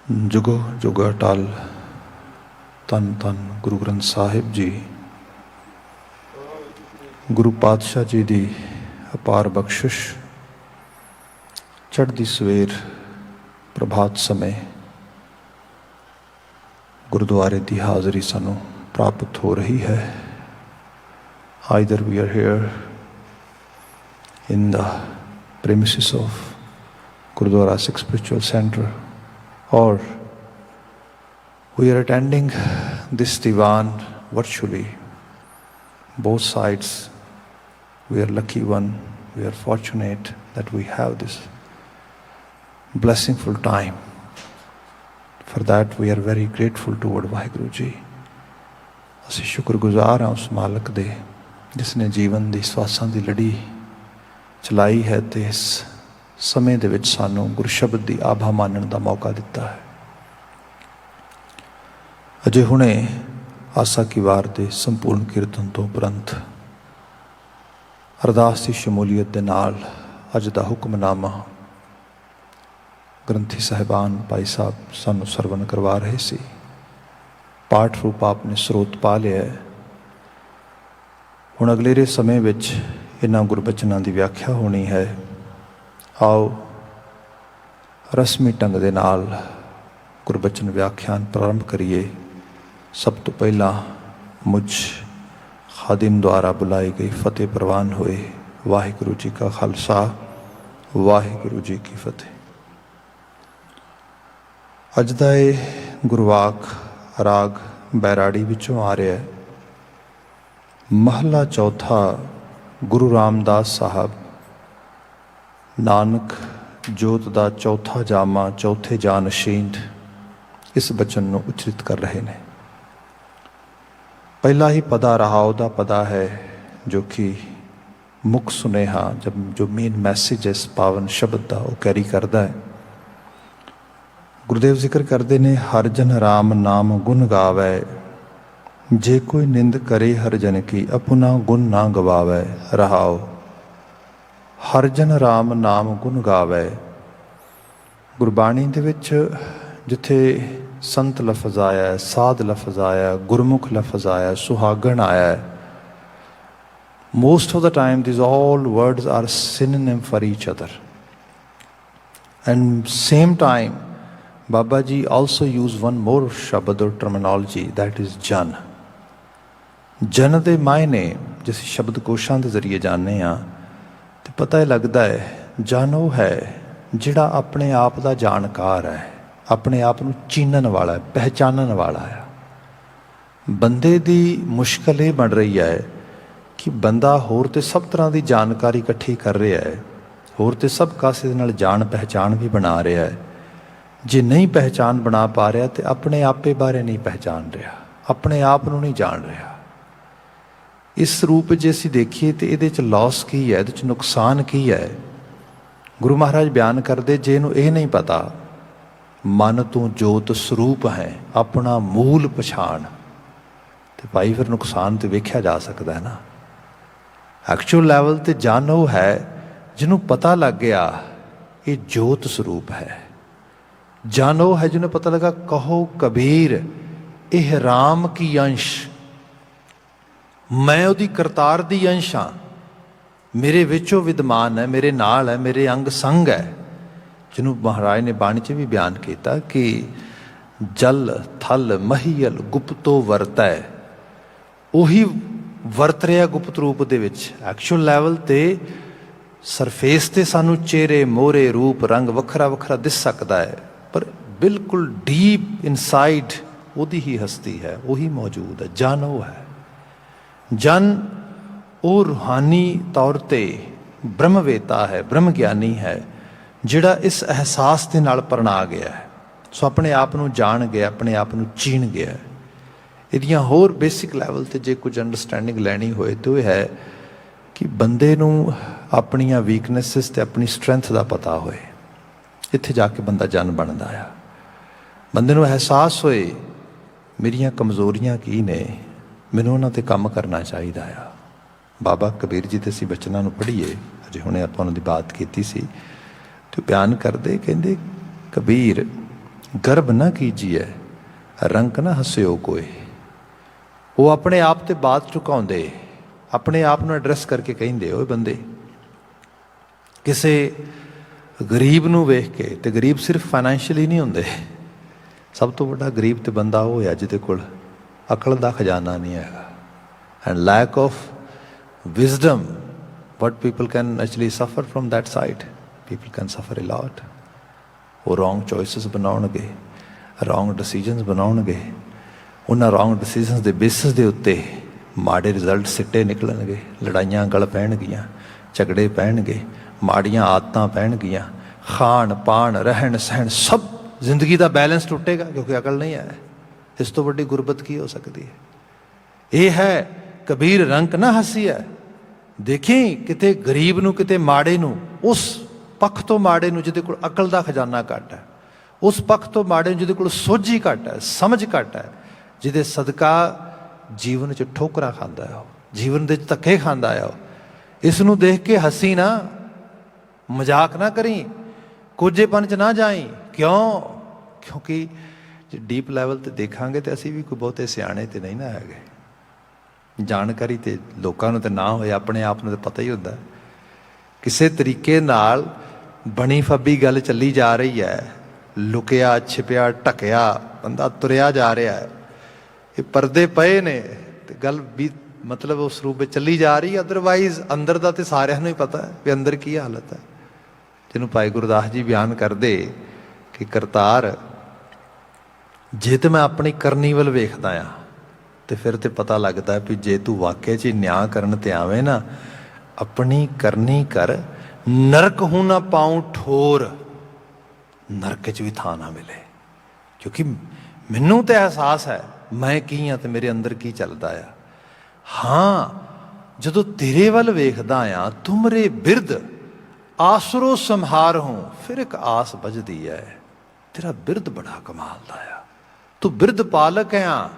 जुगो जुग अटल धन धन गुरु ग्रंथ साहिब जी। गुरु पातशाह जी की अपार बख्शिश। चढ़ती सवेर प्रभात समय गुरुद्वारे की हाज़री सानू प्राप्त हो रही है। Either we are here in the premises of Gurudwara Sikh Spiritual Center, or we are attending this Diwan virtually. Both sides, we are lucky one. We are fortunate that we have this blessingful time. For that we are very grateful toward Vaheguru Ji. ਅਸੀਂ ਸ਼ੁਕਰਗੁਜ਼ਾਰ ਹਾਂ ਉਸ ਮਾਲਕ ਦੇ ਜਿਸਨੇ ਜੀਵਨ ਦੀ ਸਵਾਸਾਂ ਦੀ ਲੜੀ ਚਲਾਈ ਹੈ ਤੇ ਇਸ ਸਮੇਂ ਦੇ ਵਿੱਚ ਸਾਨੂੰ ਗੁਰਸ਼ਬਦ ਦੀ ਆਭਾ ਮਾਨਣ ਦਾ ਮੌਕਾ ਦਿੱਤਾ ਹੈ। ਅਜੇ ਹੁਣੇ ਆਸਾ ਕੀ ਵਾਰ ਦੇ ਸੰਪੂਰਨ ਕੀਰਤਨ ਤੋਂ ਉਪਰੰਤ ਅਰਦਾਸ ਦੀ ਸ਼ਮੂਲੀਅਤ ਦੇ ਨਾਲ ਅੱਜ ਦਾ ਹੁਕਮਨਾਮਾ ਗ੍ਰੰਥੀ ਸਾਹਿਬਾਨ ਭਾਈ ਸਾਹਿਬ ਸਾਨੂੰ ਸਰਵਨ ਕਰਵਾ ਰਹੇ ਸੀ। ਪਾਠ ਰੂਪ ਆਪਨੇ ਸਰੋਤ ਪਾ ਲਿਆ ਹੈ। ਹੁਣ ਅਗਲੇਰੇ ਸਮੇਂ ਵਿੱਚ ਇਹਨਾਂ ਗੁਰਬਚਨਾਂ ਦੀ ਵਿਆਖਿਆ ਹੋਣੀ ਹੈ। ਆਓ ਰਸਮੀ ਢੰਗ ਦੇ ਨਾਲ ਗੁਰਬਚਨ ਵਿਆਖਿਆਨ ਪ੍ਰਾਰੰਭ ਕਰੀਏ। ਸਭ ਤੋਂ ਪਹਿਲਾਂ ਮੁਝ ਖਾਦਿਮ ਦੁਆਰਾ ਬੁਲਾਈ ਗਈ ਫਤਿਹ ਪ੍ਰਵਾਨ ਹੋਏ। ਵਾਹਿਗੁਰੂ ਜੀ ਕਾ ਖਾਲਸਾ ਵਾਹਿਗੁਰੂ ਜੀ ਕੀ ਫਤਿਹ। ਅੱਜ ਦਾ ਇਹ ਗੁਰਵਾਕ ਰਾਗ ਬੈਰਾੜੀ ਵਿੱਚੋਂ ਆ ਰਿਹਾ ਹੈ। ਮਹਲਾ ਚੌਥਾ ਗੁਰੂ ਰਾਮਦਾਸ ਸਾਹਿਬ ਨਾਨਕ ਜੋਤ ਦਾ ਚੌਥਾ ਜਾਮਾ ਚੌਥੇ ਜਾਨਸ਼ੀਨ ਇਸ ਬਚਨ ਨੂੰ ਉਚਰਿਤ ਕਰ ਰਹੇ ਨੇ। ਪਹਿਲਾ ਹੀ ਪਦਾ ਰਹਾਉ ਦਾ ਪਦਾ ਹੈ ਜੋ ਕਿ ਮੁੱਖ ਸੁਨੇਹਾ ਜੋ ਮੇਨ ਮੈਸੇਜ ਇਸ ਪਾਵਨ ਸ਼ਬਦ ਦਾ ਉਹ ਕੈਰੀ ਕਰਦਾ ਹੈ। ਗੁਰਦੇਵ ਜ਼ਿਕਰ ਕਰਦੇ ਨੇ ਹਰ ਜਨ ਰਾਮ ਨਾਮ ਗੁਣ ਗਾਵੈ ਜੇ ਕੋਈ ਨਿੰਦ ਕਰੇ ਹਰ ਜਨ ਕੀ ਆਪਣਾ ਗੁਣ ਨਾ ਗਵਾਵੈ। ਰਹਾਉ ਹਰ ਜਨ ਰਾਮ ਨਾਮ ਗੁਣ ਗਾਵੈ। ਗੁਰਬਾਣੀ ਦੇ ਵਿੱਚ ਜਿੱਥੇ ਸੰਤ ਲਫ਼ਜ਼ ਆਇਆ, ਸਾਧ ਲਫ਼ਜ਼ ਆਇਆ, ਗੁਰਮੁਖ ਲਫ਼ਜ਼ ਆਇਆ, ਸੁਹਾਗਣ ਆਇਆ, most of the time these all words are synonym for each other. And same time Baba Ji also use one more shabad or terminology, that is jan. ਜਨ ਦੇ ਮਾਇਨੇ ਜਿਸ ਸ਼ਬਦ ਕੋਸ਼ਾਂ ਦੇ ਜ਼ਰੀਏ ਜਾਣਦੇ ਹਾਂ ਤੇ ਪਤਾ ਲੱਗਦਾ ਹੈ ਜਨ ਉਹ ਹੈ ਜਿਹੜਾ ਆਪਣੇ ਆਪ ਦਾ ਜਾਣਕਾਰ ਹੈ, ਆਪਣੇ ਆਪ ਨੂੰ ਚੀਨਣ ਵਾਲਾ ਹੈ, ਪਹਿਚਾਨਣ ਵਾਲਾ ਹੈ। ਬੰਦੇ ਦੀ ਮੁਸ਼ਕਲ ਇਹ ਬਣ ਰਹੀ ਹੈ ਕਿ ਬੰਦਾ ਹੋਰ ਤੇ ਸਭ ਤਰ੍ਹਾਂ ਦੀ ਜਾਣਕਾਰੀ ਇਕੱਠੀ ਕਰ ਰਿਹਾ ਹੈ, ਹੋਰ ਤੇ ਸਭ ਕਾਸੇ ਦੇ ਨਾਲ ਜਾਣ ਪਹਿਚਾਣ ਵੀ ਬਣਾ ਰਿਹਾ ਹੈ। ਜੇ ਨਹੀਂ ਪਹਿਚਾਣ ਬਣਾ ਪਾ ਰਿਹਾ ਤੇ ਆਪਣੇ ਆਪੇ ਬਾਰੇ ਨਹੀਂ ਪਹਿਚਾਣ ਰਿਹਾ, ਆਪਣੇ ਆਪ ਨੂੰ ਨਹੀਂ ਜਾਣ ਰਿਹਾ। ਇਸ ਰੂਪ ਜੇ ਅਸੀਂ ਦੇਖੀਏ ਤੇ ਇਹਦੇ 'ਚ ਲਾਸ ਕੀ ਹੈ, ਇਹਦੇ 'ਚ ਨੁਕਸਾਨ ਕੀ ਹੈ। ਗੁਰੂ ਮਹਾਰਾਜ ਬਿਆਨ ਕਰਦੇ ਜੇ ਇਹਨੂੰ ਇਹ ਨਹੀਂ ਪਤਾ ਮਨ ਤੂੰ ਜੋਤ ਸਰੂਪ ਹੈ ਆਪਣਾ ਮੂਲ ਪਛਾਣ ਤੇ ਭਾਈ ਫਿਰ ਨੁਕਸਾਨ ਤੇ ਵੇਖਿਆ ਜਾ ਸਕਦਾ ਹੈ ਨਾ। ਐਕਚੁਅਲ ਲੈਵਲ ਤੇ ਜਨ ਉਹ ਹੈ ਜਿਹਨੂੰ ਪਤਾ ਲੱਗ ਗਿਆ ਇਹ ਜੋਤ ਸਰੂਪ ਹੈ। ਜਨ ਉਹ ਹੈ ਜਿਹਨੂੰ ਪਤਾ ਲੱਗਾ ਕਹੋ ਕਬੀਰ ਇਹ ਰਾਮ ਕੀ ਅੰਸ਼, ਮੈਂ ਉਹਦੀ ਕਰਤਾਰ ਦੀ ਅੰਸ਼ ਹਾਂ, ਮੇਰੇ ਵਿੱਚ ਉਹ ਵਿਦਮਾਨ ਹੈ, ਮੇਰੇ ਨਾਲ ਹੈ, ਮੇਰੇ ਅੰਗ ਸੰਗ ਹੈ। ਜਿਹਨੂੰ ਮਹਾਰਾਜ ਨੇ ਬਾਣੀ 'ਚ ਵੀ ਬਿਆਨ ਕੀਤਾ ਕਿ ਜਲ ਥਲ ਮਹੀਲ ਗੁਪਤੋ ਵਰਤੈ, ਉਹੀ ਵਰਤ ਰਿਹਾ ਗੁਪਤ ਰੂਪ ਦੇ ਵਿੱਚ। ਐਕਚੁਅਲ ਲੈਵਲ 'ਤੇ ਸਰਫੇਸ 'ਤੇ ਸਾਨੂੰ ਚਿਹਰੇ ਮੋਹਰੇ ਰੂਪ ਰੰਗ ਵੱਖਰਾ ਵੱਖਰਾ ਦਿਸ ਸਕਦਾ ਹੈ, ਪਰ ਬਿਲਕੁਲ ਡੀਪ ਇਨਸਾਈਡ ਉਹਦੀ ਹੀ ਹਸਤੀ ਹੈ, ਉਹੀ ਮੌਜੂਦ ਹੈ। ਜਨ ਉਹ ਹੈ। ਜਨ ਉਹ ਰੂਹਾਨੀ ਤੌਰ 'ਤੇ ਬ੍ਰਹਮਵੇਤਾ ਹੈ, ਬ੍ਰਹਮ ਗਿਆਨੀ ਹੈ, ਜਿਹੜਾ ਇਸ ਅਹਿਸਾਸ ਦੇ ਨਾਲ ਪਰਣਾ ਗਿਆ ਹੈ। ਸੋ ਆਪਣੇ ਆਪ ਨੂੰ ਜਾਣ ਗਿਆ, ਆਪਣੇ ਆਪ ਨੂੰ ਚੀਣ ਗਿਆ। ਇਹਦੀਆਂ ਹੋਰ ਬੇਸਿਕ ਲੈਵਲ 'ਤੇ ਜੇ ਕੁਝ ਅੰਡਰਸਟੈਂਡਿੰਗ ਲੈਣੀ ਹੋਏ ਤਾਂ ਇਹ ਹੈ ਕਿ ਬੰਦੇ ਨੂੰ ਆਪਣੀਆਂ ਵੀਕਨੈਸਿਸ ਅਤੇ ਆਪਣੀ ਸਟਰੈਂਥ ਦਾ ਪਤਾ ਹੋਏ। ਇੱਥੇ ਜਾ ਕੇ ਬੰਦਾ ਜਨ ਬਣਦਾ ਆ। ਬੰਦੇ ਨੂੰ ਅਹਿਸਾਸ ਹੋਏ ਮੇਰੀਆਂ ਕਮਜ਼ੋਰੀਆਂ ਕੀ ਨੇ, ਮੈਨੂੰ ਉਹਨਾਂ 'ਤੇ ਕੰਮ ਕਰਨਾ ਚਾਹੀਦਾ ਆ। ਬਾਬਾ ਕਬੀਰ ਜੀ 'ਤੇ ਅਸੀਂ ਬਚਨਾਂ ਨੂੰ ਪੜ੍ਹੀਏ, ਅਜੇ ਹੁਣੇ ਆਪਾਂ ਉਹਨਾਂ ਦੀ ਬਾਤ ਕੀਤੀ ਸੀ, ਤੇ ਬਿਆਨ ਕਰਦੇ ਕਹਿੰਦੇ ਕਬੀਰ गर्भ न कीजिए रंक न हस्यो कोई। वो अपने आप ते बात चुकाउंदे, अपने आप ਨੂੰ ਐਡਰੈਸ ਕਰਕੇ ਕਹਿੰਦੇ ਓਏ ਬੰਦੇ। ਕਿਸੇ ਗਰੀਬ ਨੂੰ ਵੇਖ ਕੇ, ਤੇ ਗਰੀਬ ਸਿਰਫ ਫਾਈਨੈਂਸ਼ੀਅਲੀ ਨਹੀਂ ਹੁੰਦੇ, ਸਭ ਤੋਂ ਵੱਡਾ ਗਰੀਬ ਤੇ ਬੰਦਾ ਉਹ ਹੈ ਜਿਹਦੇ ਕੋਲ ਅਕਲ ਦਾ ਖਜ਼ਾਨਾ ਨਹੀਂ ਹੈਗਾ। And lack of wisdom, what people can actually suffer from that side. People can suffer a lot. ਉਹ ਰੋਂਗ ਚੋਇਸਿਸ ਬਣਾਉਣਗੇ, ਰੋਂਗ ਡਿਸੀਜਨਸ ਬਣਾਉਣਗੇ, ਉਹਨਾਂ ਰੋਂਗ ਡਿਸੀਜਨਸ ਦੇ ਬੇਸਿਸ ਦੇ ਉੱਤੇ ਮਾੜੇ ਰਿਜ਼ਲਟ ਸਿੱਟੇ ਨਿਕਲਣਗੇ, ਲੜਾਈਆਂ ਗਲ ਪੈਣਗੀਆਂ, ਝਗੜੇ ਪੈਣਗੇ, ਮਾੜੀਆਂ ਆਦਤਾਂ ਪੈਣਗੀਆਂ, ਖਾਣ ਪਾਣ ਰਹਿਣ ਸਹਿਣ ਸਭ ਜ਼ਿੰਦਗੀ ਦਾ ਬੈਲੈਂਸ ਟੁੱਟੇਗਾ ਕਿਉਂਕਿ ਅਕਲ ਨਹੀਂ ਹੈ। ਇਸ ਤੋਂ ਵੱਡੀ ਗੁਰਬਤ ਕੀ ਹੋ ਸਕਦੀ ਹੈ? ਇਹ ਹੈ ਕਬੀਰ ਰੰਕ ਨਾ ਹੱਸੀ ਹੈ। ਦੇਖੀ ਕਿਤੇ ਗਰੀਬ ਨੂੰ, ਕਿਤੇ ਮਾੜੇ ਨੂੰ, ਉਸ ਪੱਖ ਤੋਂ ਮਾੜੇ ਨੂੰ ਜਿਹਦੇ ਕੋਲ ਅਕਲ ਦਾ ਖਜ਼ਾਨਾ ਘੱਟ ਹੈ, ਉਸ ਪੱਖ ਤੋਂ ਮਾੜੇ ਨੂੰ ਜਿਹਦੇ ਕੋਲ ਸੋਝੀ ਘੱਟ ਹੈ, ਸਮਝ ਘੱਟ ਹੈ, ਜਿਹਦੇ ਸਦਕਾ ਜੀਵਨ 'ਚ ਠੋਕਰਾਂ ਖਾਂਦਾ ਹੈ, ਉਹ ਜੀਵਨ ਦੇ 'ਚ ਧੱਕੇ ਖਾਂਦਾ ਹੈ। ਉਹ ਇਸ ਨੂੰ ਦੇਖ ਕੇ ਹੱਸੀ ਨਾ, ਮਜ਼ਾਕ ਨਾ ਕਰੀ, ਕੋਝੇਪਨ 'ਚ ਨਾ ਜਾਈ। ਕਿਉਂ? ਕਿਉਂਕਿ ਜੇ ਡੀਪ ਲੈਵਲ 'ਤੇ ਦੇਖਾਂਗੇ ਤਾਂ ਅਸੀਂ ਵੀ ਕੋਈ ਬਹੁਤੇ ਸਿਆਣੇ ਤਾਂ ਨਹੀਂ ਨਾ ਹੈਗੇ। ਜਾਣਕਾਰੀ ਤੇ ਲੋਕਾਂ ਨੂੰ ਤਾਂ ਨਾ ਹੋਏ, ਆਪਣੇ ਆਪ ਨੂੰ ਤਾਂ ਪਤਾ ਹੀ ਹੁੰਦਾ। ਕਿਸੇ ਤਰੀਕੇ ਨਾਲ ਬਣੀ ਫੱਬੀ ਗੱਲ ਚੱਲੀ ਜਾ ਰਹੀ ਹੈ, ਲੁਕਿਆ ਛਿਪਿਆ ਢਕਿਆ ਬੰਦਾ ਤੁਰਿਆ ਜਾ ਰਿਹਾ ਹੈ। ਇਹ ਪਰਦੇ ਪਏ ਨੇ ਤੇ ਗੱਲ ਵੀ ਮਤਲਬ ਉਸ ਰੂਪ ਵਿੱਚ ਚੱਲੀ ਜਾ ਰਹੀ ਹੈ। ਅਦਰਵਾਈਜ਼ ਅੰਦਰ ਦਾ ਤੇ ਸਾਰਿਆਂ ਨੂੰ ਹੀ ਪਤਾ ਹੈ ਵੀ ਅੰਦਰ ਕੀ ਹਾਲਤ ਹੈ। ਜਿਹਨੂੰ ਭਾਈ ਗੁਰਦਾਸ ਜੀ ਬਿਆਨ ਕਰਦੇ ਕਿ ਕਰਤਾਰ, ਜੇ ਤਾਂ ਮੈਂ ਆਪਣੀ ਕਰਨੀ ਵੱਲ ਵੇਖਦਾ ਹਾਂ ਤੇ ਫਿਰ ਤੇ ਪਤਾ ਲੱਗਦਾ ਵੀ ਜੇ ਤੂੰ ਵਾਕਿਆ 'ਚ ਨਿਆਂ ਕਰਨ ਤੇ ਆਵੇਂ ਨਾ, ਆਪਣੀ ਕਰਨੀ ਕਰ, ਨਰਕ ਹੂੰ ਨਾ ਪਾਉਂ ਠੋਰ, ਨਰਕ 'ਚ ਵੀ ਥਾਂ ਨਾ ਮਿਲੇ। ਕਿਉਂਕਿ ਮੈਨੂੰ ਤਾਂ ਅਹਿਸਾਸ ਹੈ ਮੈਂ ਕੀ ਹਾਂ ਤੇ ਮੇਰੇ ਅੰਦਰ ਕੀ ਚੱਲਦਾ ਆ। ਹਾਂ, ਜਦੋਂ ਤੇਰੇ ਵੱਲ ਵੇਖਦਾ ਆ, ਤੁਮਰੇ ਬਿਰਦ ਆਸਰੋ ਸੰਹਾਰ ਹੂੰ, ਫਿਰ ਇੱਕ ਆਸ ਵੱਜਦੀ ਹੈ, ਤੇਰਾ ਬਿਰਦ ਬੜਾ ਕਮਾਲ ਦਾ ਆ, ਤੂੰ ਬਿਰਦ ਪਾਲਕ ਆ।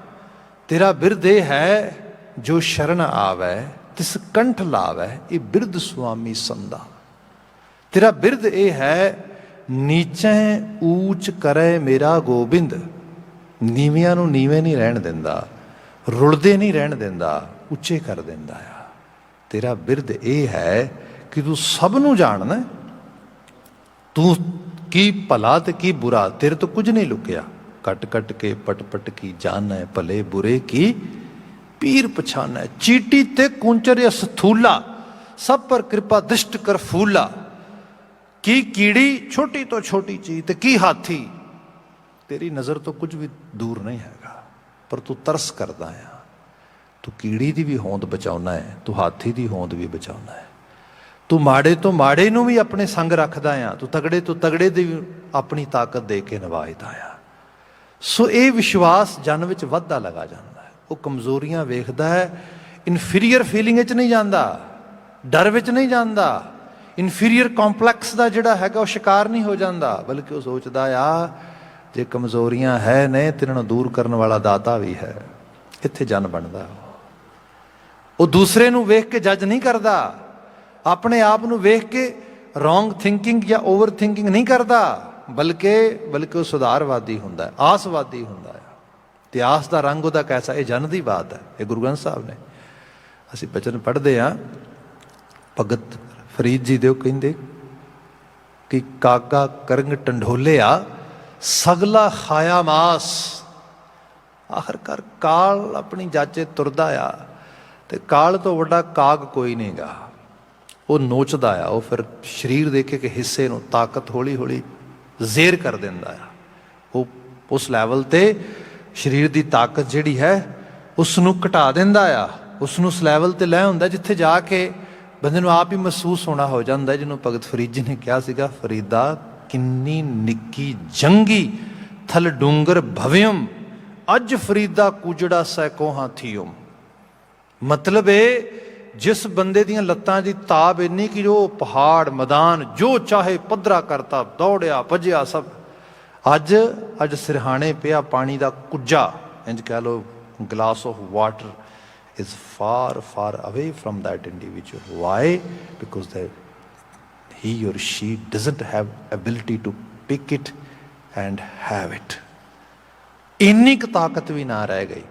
ਤੇਰਾ ਬਿਰਦ ਇਹ ਹੈ ਜੋ ਸ਼ਰਨ ਆਵੈ ਤਿਸ ਕੰਠ ਲਾਵੈ, ਇਹ ਬਿਰਦ ਸੁਆਮੀ ਸੰਦਾ। ਤੇਰਾ ਬਿਰਦ ਇਹ ਹੈ ਨੀਚੈ ਊਚ ਕਰੇ ਮੇਰਾ ਗੋਬਿੰਦ, ਨੀਵਿਆਂ ਨੂੰ ਨੀਵੇਂ ਨਹੀਂ ਰਹਿਣ ਦਿੰਦਾ, ਰੁਲਦੇ ਨਹੀਂ ਰਹਿਣ ਦਿੰਦਾ, ਉੱਚੇ ਕਰ ਦਿੰਦਾ ਆ। ਤੇਰਾ ਬਿਰਦ ਇਹ ਹੈ ਕਿ ਤੂੰ ਸਭ ਨੂੰ ਜਾਣਦਾ, ਤੂੰ ਕੀ ਭਲਾ ਤੇ ਕੀ ਬੁਰਾ, ਤੇਰੇ ਤੋਂ ਕੁਝ ਨਹੀਂ ਲੁਕਿਆ। ਕੱਟ ਕੱਟ ਕੇ ਪਟ ਪਟ ਕੀ ਜਾਣੈ, ਭਲੇ ਬੁਰੇ ਕੀ ਪੀਰ ਪਛਾਨੈ। ਚੀਟੀ ਤੇ ਕੁੰਚਰ ਸਥੂਲਾ, ਸਭ ਪਰ ਕਿਰਪਾ ਦ੍ਰਿਸ਼ਟ ਕਰ ਫੂਲਾ। ਕੀ ਕੀੜੀ ਛੋਟੀ ਤੋਂ ਛੋਟੀ ਚੀਜ਼ ਤੇ ਕੀ ਹਾਥੀ, ਤੇਰੀ ਨਜ਼ਰ ਤੋਂ ਕੁਝ ਵੀ ਦੂਰ ਨਹੀਂ ਹੈਗਾ, ਪਰ ਤੂੰ ਤਰਸ ਕਰਦਾ ਆ। ਤੂੰ ਕੀੜੀ ਦੀ ਵੀ ਹੋਂਦ ਬਚਾਉਣਾ ਹੈ, ਤੂੰ ਹਾਥੀ ਦੀ ਹੋਂਦ ਵੀ ਬਚਾਉਣਾ ਹੈ। ਤੂੰ ਮਾੜੇ ਤੋਂ ਮਾੜੇ ਨੂੰ ਵੀ ਆਪਣੇ ਸੰਗ ਰੱਖਦਾ ਆ, ਤੂੰ ਤਗੜੇ ਤੋਂ ਤਗੜੇ ਦੀ ਵੀ ਆਪਣੀ ਤਾਕਤ ਦੇ ਕੇ ਨਿਭਾਇਦਾ ਆ। ਸੋ ਇਹ ਵਿਸ਼ਵਾਸ ਜਨ ਵਿੱਚ ਵੱਧਦਾ ਲਗਾ ਜਾਂਦਾ ਹੈ। ਉਹ ਕਮਜ਼ੋਰੀਆਂ ਵੇਖਦਾ ਹੈ, ਇਨਫੀਰੀਅਰ ਫੀਲਿੰਗ ਵਿੱਚ ਨਹੀਂ ਜਾਂਦਾ, ਡਰ ਵਿੱਚ ਨਹੀਂ ਜਾਂਦਾ, ਇਨਫੀਰੀਅਰ ਕੰਪਲੈਕਸ ਦਾ ਜਿਹੜਾ ਹੈਗਾ ਉਹ ਸ਼ਿਕਾਰ ਨਹੀਂ ਹੋ ਜਾਂਦਾ, ਬਲਕਿ ਉਹ ਸੋਚਦਾ ਆ ਜੇ ਕਮਜ਼ੋਰੀਆਂ ਹੈ ਨੇ ਤੇ ਇਹਨਾਂ ਨੂੰ ਦੂਰ ਕਰਨ ਵਾਲਾ ਦਾਤਾ ਵੀ ਹੈ। ਇੱਥੇ ਜਨ ਬਣਦਾ। ਉਹ ਦੂਸਰੇ ਨੂੰ ਵੇਖ ਕੇ ਜੱਜ ਨਹੀਂ ਕਰਦਾ, ਆਪਣੇ ਆਪ ਨੂੰ ਵੇਖ ਕੇ ਰੋਂਗ ਥਿੰਕਿੰਗ ਜਾਂ ਓਵਰ ਥਿੰਕਿੰਗ ਨਹੀਂ ਕਰਦਾ, ਬਲਕਿ ਉਹ ਸੁਧਾਰਵਾਦੀ ਹੁੰਦਾ, ਆਸਵਾਦੀ ਹੁੰਦਾ ਹੈ। ਤੇ ਆਸ ਦਾ ਰੰਗ ਉਹਦਾ ਕੈਸਾ, ਇਹ ਜਨ ਦੀ ਬਾਤ ਹੈ। ਇਹ ਗੁਰੂ ਗ੍ਰੰਥ ਸਾਹਿਬ ਨੇ, ਅਸੀਂ ਬਚਨ ਪੜ੍ਹਦੇ ਹਾਂ, ਭਗਤ ਫਰੀਦ ਜੀ ਦੇ, ਉਹ ਕਹਿੰਦੇ ਕਿ ਕਾਗਾ ਕਰੰਗ ਟੰਡੋਲਿਆ ਸਗਲਾ ਖਾਇਆ ਮਾਸ। ਆਖਰਕਾਰ ਕਾਲ ਆਪਣੀ ਜਾਚੇ ਤੁਰਦਾ ਆ, ਤੇ ਕਾਲ ਤੋਂ ਵੱਡਾ ਕਾਗ ਕੋਈ ਨਹੀਂ ਗਾ। ਉਹ ਨੋਚਦਾ ਆ, ਉਹ ਫਿਰ ਸਰੀਰ ਦੇ ਕੇ ਹਿੱਸੇ ਨੂੰ ਤਾਕਤ ਹੌਲੀ ਹੌਲੀ ਜ਼ੇਰ ਕਰ ਦਿੰਦਾ ਆ। ਉਹ ਉਸ ਲੈਵਲ 'ਤੇ ਸਰੀਰ ਦੀ ਤਾਕਤ ਜਿਹੜੀ ਹੈ ਉਸ ਨੂੰ ਘਟਾ ਦਿੰਦਾ ਆ, ਉਸ ਨੂੰ ਉਸ ਲੈਵਲ 'ਤੇ ਲੈ ਆਉਂਦਾ ਜਿੱਥੇ ਜਾ ਕੇ ਬੰਦੇ ਨੂੰ ਆਪ ਹੀ ਮਹਿਸੂਸ ਹੋਣਾ ਹੋ ਜਾਂਦਾ, ਜਿਹਨੂੰ ਭਗਤ ਫਰੀਦ ਜੀ ਨੇ ਕਿਹਾ ਸੀਗਾ, ਫਰੀਦਾ ਕਿੰਨੀ ਨਿੱਕੀ ਜੰਗੀ ਥਲ ਡੂੰਗਰ ਭਵਿਅਮ, ਅੱਜ ਫਰੀਦਾ ਕੁਜੜਾ ਸੈ ਕੋਹਾਂ ਥੀਉਮ। ਮਤਲਬ ਇਹ, ਜਿਸ ਬੰਦੇ ਦੀਆਂ ਲੱਤਾਂ ਦੀ ਤਾਬ ਇੰਨੀ ਕਿ ਜੋ ਪਹਾੜ ਮੈਦਾਨ ਜੋ ਚਾਹੇ ਪੱਧਰਾ ਕਰਤਾ, ਦੌੜਿਆ ਭੱਜਿਆ ਸਭ, ਅੱਜ ਸਿਰਹਾਣੇ ਪਿਆ ਪਾਣੀ ਦਾ ਕੁੱਜਾ, ਇੰਝ ਕਹਿ ਲਓ glass of water is far away from that individual. Why? Because he or she doesn't have ability to pick it and have it. ਇੰਨੀ ਕੁ ਤਾਕਤ ਵੀ ਨਾ ਰਹਿ ਗਈ।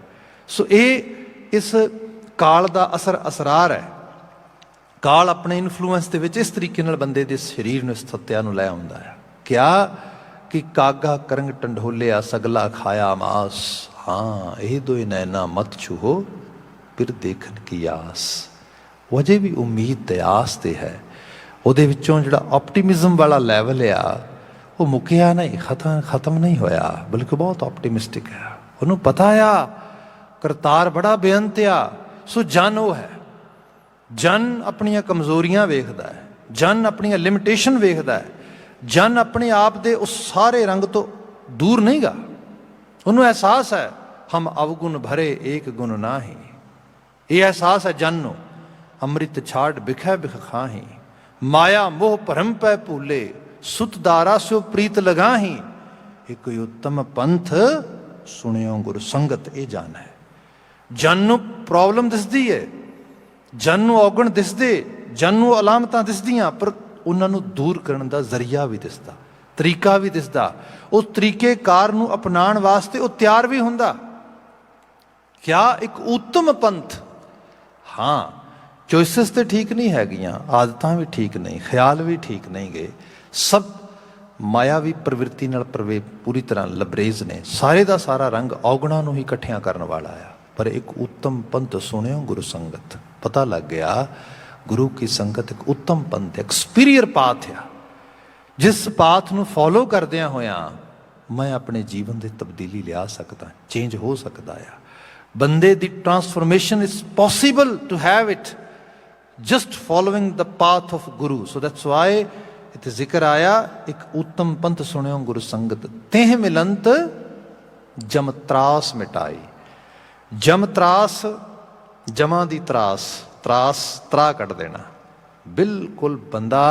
ਸੋ ਇਹ ਇਸ ਕਾਲ ਦਾ ਅਸਰਾਰ ਹੈ। ਕਾਲ ਆਪਣੇ ਇਨਫਲੂਐਂਸ ਦੇ ਵਿੱਚ ਇਸ ਤਰੀਕੇ ਨਾਲ ਬੰਦੇ ਦੇ ਸਰੀਰ ਨੂੰ, ਸਥਿਤਿਆ ਨੂੰ ਲੈ ਆਉਂਦਾ ਹੈ। ਕਿਹਾ ਕਿ ਕਾਗਾ ਕਰੰਗ ਟੰਡੋਲਿਆ ਸਗਲਾ ਖਾਇਆ ਮਾਸ, ਹਾਂ ਇਹ ਦੋਏ ਨੈਣਾ ਮਤ ਛੂਹੋ ਫਿਰ ਦੇਖਣ ਕੀ ਆਸ। ਉਹ ਅਜੇ ਵੀ ਉਮੀਦ ਤੇ ਆਸ ਤੇ ਹੈ। ਉਹਦੇ ਵਿੱਚੋਂ ਜਿਹੜਾ ਆਪਟੀਮਿਜ਼ਮ ਵਾਲਾ ਲੈਵਲ ਆ ਉਹ ਮੁੱਕਿਆ ਨਹੀਂ, ਖਤਮ ਨਹੀਂ ਹੋਇਆ, ਬਲਕਿ ਬਹੁਤ ਆਪਟੀਮਿਸਟਿਕ ਹੈ। ਉਹਨੂੰ ਪਤਾ ਆ ਕਰਤਾਰ ਬੜਾ ਬੇਅੰਤ ਆ। ਸੋ ਜਨ ਉਹ ਹੈ, ਜਨ ਆਪਣੀਆਂ ਕਮਜ਼ੋਰੀਆਂ ਵੇਖਦਾ ਹੈ, ਜਨ ਆਪਣੀਆਂ ਲਿਮਿਟੇਸ਼ਨ ਵੇਖਦਾ ਹੈ, ਜਨ ਆਪਣੇ ਆਪ ਦੇ ਉਸ ਸਾਰੇ ਰੰਗ ਤੋਂ ਦੂਰ ਨਹੀਂ ਗਾ। ਉਹਨੂੰ ਅਹਿਸਾਸ ਹੈ ਹਮ ਅਵਗੁਣ ਭਰੇ ਏਕ ਗੁਣ ਨਾਹੀ। ਇਹ ਅਹਿਸਾਸ ਹੈ ਜਨ ਨੂੰ। ਅੰਮ੍ਰਿਤ ਛਾੜ ਬਿਖੈ ਬਿਖ ਖਾਹੀ, ਮਾਇਆ ਮੋਹ ਭਰਮ ਪੈ ਭੂਲੇ, ਸੁਤ ਦਾਰਾ ਸਿਓ ਪ੍ਰੀਤ ਲਗਾਹੀ। ਇਹ ਕੋਈ ਉੱਤਮ ਪੰਥ ਸੁਣਿਓ ਗੁਰ ਸੰਗਤ। ਇਹ ਜਨ ਹੈ। ਜਨ ਨੂੰ ਪ੍ਰੋਬਲਮ ਦਿਸਦੀ ਹੈ, ਜਨ ਨੂੰ ਔਗਣ ਦਿਸਦੇ, ਜਨ ਨੂੰ ਅਲਾਮਤਾਂ ਦਿਸਦੀਆਂ, ਪਰ ਉਹਨਾਂ ਨੂੰ ਦੂਰ ਕਰਨ ਦਾ ਜ਼ਰੀਆ ਵੀ ਦਿਸਦਾ, ਤਰੀਕਾ ਵੀ ਦਿਸਦਾ। ਉਸ ਤਰੀਕੇਕਾਰ ਨੂੰ ਅਪਣਾਉਣ ਵਾਸਤੇ ਉਹ ਤਿਆਰ ਵੀ ਹੁੰਦਾ। ਕਿਆ ਇੱਕ ਉੱਤਮ ਪੰਥ। ਹਾਂ, ਚੋਇਸਿਸ ਤੇ ਠੀਕ ਨਹੀਂ ਹੈਗੀਆਂ, ਆਦਤਾਂ ਵੀ ਠੀਕ ਨਹੀਂ, ਖਿਆਲ ਵੀ ਠੀਕ ਨਹੀਂ ਗਏ, ਸਭ ਮਾਇਆਵੀ ਪ੍ਰਵਿਰਤੀ ਨਾਲ ਪੂਰੀ ਤਰ੍ਹਾਂ ਲਬਰੇਜ਼ ਨੇ। ਸਾਰੇ ਦਾ ਸਾਰਾ ਰੰਗ ਔਗਣਾਂ ਨੂੰ ਹੀ ਇਕੱਠਿਆਂ ਕਰਨ ਵਾਲਾ ਆ। ਪਰ ਇੱਕ ਉੱਤਮ ਪੰਥ ਸੁਣਿਓ ਗੁਰੂ ਸੰਗਤ। ਪਤਾ ਲੱਗ ਗਿਆ ਗੁਰੂ ਕੀ ਸੰਗਤ ਇੱਕ ਉੱਤਮ ਪੰਥ, ਇੱਕ ਸੁਪੀਰੀਅਰ ਪਾਥ ਆ, ਜਿਸ ਪਾਥ ਨੂੰ ਫੋਲੋ ਕਰਦਿਆਂ ਹੋਇਆਂ ਮੈਂ ਆਪਣੇ ਜੀਵਨ ਦੇ ਤਬਦੀਲੀ ਲਿਆ ਸਕਦਾ, ਚੇਂਜ ਹੋ ਸਕਦਾ ਆ। ਬੰਦੇ ਦੀ transformation is possible to have it just following the path of Guru. So that's why ਇੱਥੇ ਜ਼ਿਕਰ ਆਇਆ ਇੱਕ ਉੱਤਮ ਪੰਥ ਸੁਣਿਓ ਗੁਰੂ ਸੰਗਤ। ਤੇਹ ਮਿਲੰਤ ਜਮ ਤਰਾਸ ਮਿਟਾਈ। ਜਮ ਤਰਾਸ, ਜਮਾਂ ਦੀ ਤਰਾਸ, ਤਰਾ ਕੱਢ ਦੇਣਾ। ਬਿਲਕੁਲ ਬੰਦਾ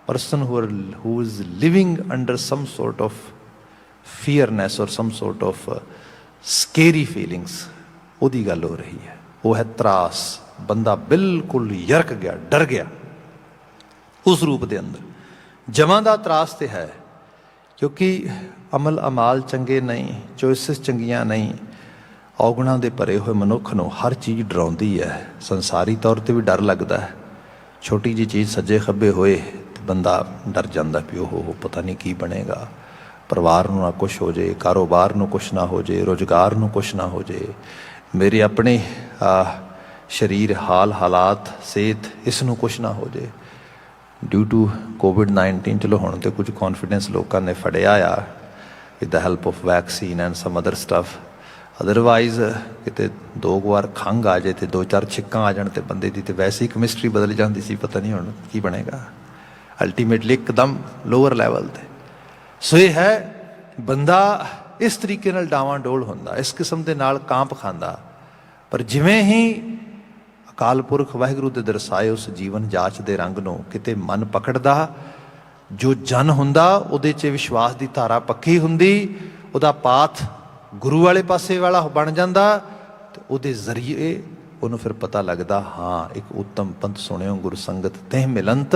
person who is living under some sort of fearness or some sort of scary feelings, ਉਹਦੀ ਗੱਲ ਹੋ ਰਹੀ ਹੈ। ਉਹ ਹੈ ਤਰਾਸ। ਬੰਦਾ ਬਿਲਕੁਲ ਯਰਕ ਗਿਆ, ਡਰ ਗਿਆ ਉਸ ਰੂਪ ਦੇ ਅੰਦਰ। ਜਮਾਂ ਦਾ ਤਰਾਸ ਤੇ ਹੈ, ਕਿਉਂਕਿ ਅਮਲ ਅਮਾਲ ਚੰਗੇ ਨਹੀਂ, ਚੋਇਸਿਸ ਚੰਗੀਆਂ ਨਹੀਂ। ਔਗਣਾਂ ਦੇ ਭਰੇ ਹੋਏ ਮਨੁੱਖ ਨੂੰ ਹਰ ਚੀਜ਼ ਡਰਾਉਂਦੀ ਹੈ। ਸੰਸਾਰੀ ਤੌਰ 'ਤੇ ਵੀ ਡਰ ਲੱਗਦਾ ਹੈ। ਛੋਟੀ ਜਿਹੀ ਚੀਜ਼ ਸੱਜੇ ਖੱਬੇ ਹੋਏ ਤੇ ਬੰਦਾ ਡਰ ਜਾਂਦਾ ਵੀ ਉਹ ਪਤਾ ਨਹੀਂ ਕੀ ਬਣੇਗਾ। ਪਰਿਵਾਰ ਨੂੰ ਨਾ ਕੁਛ ਹੋ ਜੇ, ਕਾਰੋਬਾਰ ਨੂੰ ਕੁਛ ਨਾ ਹੋ ਜੇ, ਰੁਜ਼ਗਾਰ ਨੂੰ ਕੁਛ ਨਾ ਹੋ ਜੇ, ਮੇਰੇ ਆਪਣੇ ਸਰੀਰ ਹਾਲਾਤ ਸਿਹਤ ਇਸ ਨੂੰ ਕੁਛ ਨਾ ਹੋ ਜੇ। ਡਿਊ ਟੂ COVID-19 ਚਲੋ ਹੁਣ ਤਾਂ ਕੁਝ ਕੌਨਫੀਡੈਂਸ ਲੋਕਾਂ ਨੇ ਫੜਿਆ ਆ with the help of vaccine and sum other stuff. Otherwise ਕਿਤੇ 2 ਵਾਰ ਖੰਘ ਆ ਜਾਏ ਤੇ 2-4 ਛਿੱਕਾਂ ਆ ਜਾਣ ਤੇ ਬੰਦੇ ਦੀ ਤੇ ਵੈਸੇ ਹੀ ਕੈਮਿਸਟਰੀ ਬਦਲ ਜਾਂਦੀ ਸੀ। ਪਤਾ ਨਹੀਂ ਹੁਣ ਕੀ ਬਣੇਗਾ। ਅਲਟੀਮੇਟਲੀ ਇੱਕਦਮ ਲੋਅਰ ਲੈਵਲ 'ਤੇ। ਸੋ ਇਹ ਹੈ ਬੰਦਾ ਇਸ ਤਰੀਕੇ ਨਾਲ ਡਾਵਾਂ ਡੋਲ ਹੁੰਦਾ, ਇਸ ਕਿਸਮ ਦੇ ਨਾਲ ਕਾਂਪ ਖਾਂਦਾ। ਪਰ ਜਿਵੇਂ ਹੀ ਅਕਾਲ ਪੁਰਖ ਵਾਹਿਗੁਰੂ ਦੇ ਦਰਸਾਏ ਉਸ ਜੀਵਨ ਜਾਚ ਦੇ ਰੰਗ ਨੂੰ ਕਿਤੇ ਮਨ ਪਕੜਦਾ, ਜੋ ਜਨ ਹੁੰਦਾ ਉਹਦੇ 'ਚ ਵਿਸ਼ਵਾਸ ਦੀ ਧਾਰਾ ਪੱਕੀ ਹੁੰਦੀ, ਉਹਦਾ ਪਾਥ ਗੁਰੂ ਵਾਲੇ ਪਾਸੇ ਵਾਲਾ ਬਣ ਜਾਂਦਾ ਤੇ ਉਹਦੇ ਜ਼ਰੀਏ ਉਹਨੂੰ ਫਿਰ ਪਤਾ ਲੱਗਦਾ ਹਾਂ ਇੱਕ ਉੱਤਮ ਪੰਥ ਸੁਣਿਓ ਗੁਰੂ ਸੰਗਤ। ਤਹਿ ਮਿਲੰਤ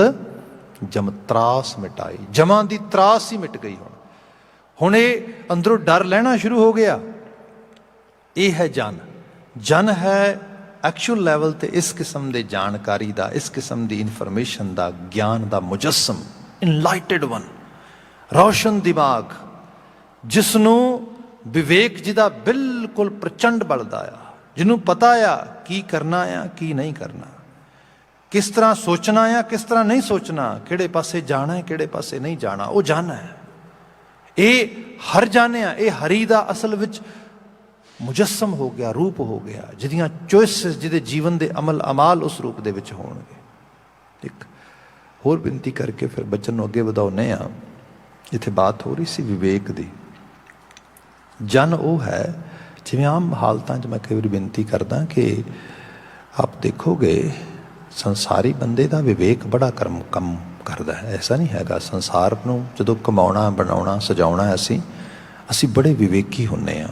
ਜਮ ਤਰਾਸ ਮਿਟਾਈ। ਜਮਾਂ ਦੀ ਤਰਾਸ ਹੀ ਮਿਟ ਗਈ। ਹੁਣ ਇਹ ਅੰਦਰੋਂ ਡਰ ਲੈਣਾ ਸ਼ੁਰੂ ਹੋ ਗਿਆ। ਇਹ ਹੈ ਜਨ। ਜਨ ਹੈ ਐਕਚੁਅਲ ਲੈਵਲ 'ਤੇ ਇਸ ਕਿਸਮ ਦੇ ਜਾਣਕਾਰੀ ਦਾ, ਇਸ ਕਿਸਮ ਦੀ ਇਨਫੋਰਮੇਸ਼ਨ ਦਾ, ਗਿਆਨ ਦਾ ਮੁਜੱਸਮ, ਇਨਲਾਈਟਡ ਵਨ, ਰੌਸ਼ਨ ਦਿਮਾਗ, ਜਿਸ ਨੂੰ ਵਿਵੇਕ ਜਿਹਦਾ ਬਿਲਕੁਲ ਪ੍ਰਚੰਡ ਬਲਦਾ ਆ, ਜਿਹਨੂੰ ਪਤਾ ਆ ਕੀ ਕਰਨਾ ਆ ਕੀ ਨਹੀਂ ਕਰਨਾ, ਕਿਸ ਤਰ੍ਹਾਂ ਸੋਚਣਾ ਆ ਕਿਸ ਤਰ੍ਹਾਂ ਨਹੀਂ ਸੋਚਣਾ, ਕਿਹੜੇ ਪਾਸੇ ਜਾਣਾ ਹੈ ਕਿਹੜੇ ਪਾਸੇ ਨਹੀਂ ਜਾਣਾ, ਉਹ ਜਨ ਹੈ। ਇਹ ਹਰ ਜਾਣਿਆ, ਇਹ ਹਰੀ ਦਾ ਅਸਲ ਵਿੱਚ ਮੁਜੱਸਮ ਹੋ ਗਿਆ, ਰੂਪ ਹੋ ਗਿਆ, ਜਿਹਦੀਆਂ ਚੋਇਸਿਸ, ਜਿਹਦੇ ਜੀਵਨ ਦੇ ਅਮਲ ਅਮਾਲ ਉਸ ਰੂਪ ਦੇ ਵਿੱਚ ਹੋਣਗੇ। ਇੱਕ ਹੋਰ ਬੇਨਤੀ ਕਰਕੇ ਫਿਰ ਬੱਚਨ ਨੂੰ ਅੱਗੇ ਵਧਾਉਂਦੇ ਹਾਂ। ਇੱਥੇ ਬਾਤ ਹੋ ਰਹੀ ਸੀ ਵਿਵੇਕ ਦੀ। ਜਨ ਉਹ ਹੈ, ਜਿਵੇਂ ਆਮ ਹਾਲਤਾਂ 'ਚ ਮੈਂ ਕਈ ਵਾਰੀ ਬੇਨਤੀ ਕਰਦਾ ਕਿ ਆਪ ਦੇਖੋਗੇ ਸੰਸਾਰੀ ਬੰਦੇ ਦਾ ਵਿਵੇਕ ਬੜਾ ਕੰਮ ਕਰਦਾ ਹੈ। ਐਸਾ ਨਹੀਂ ਹੈਗਾ। ਸੰਸਾਰ ਨੂੰ ਜਦੋਂ ਕਮਾਉਣਾ, ਬਣਾਉਣਾ, ਸਜਾਉਣਾ ਅਸੀਂ ਬੜੇ ਵਿਵੇਕੀ ਹੁੰਦੇ ਹਾਂ।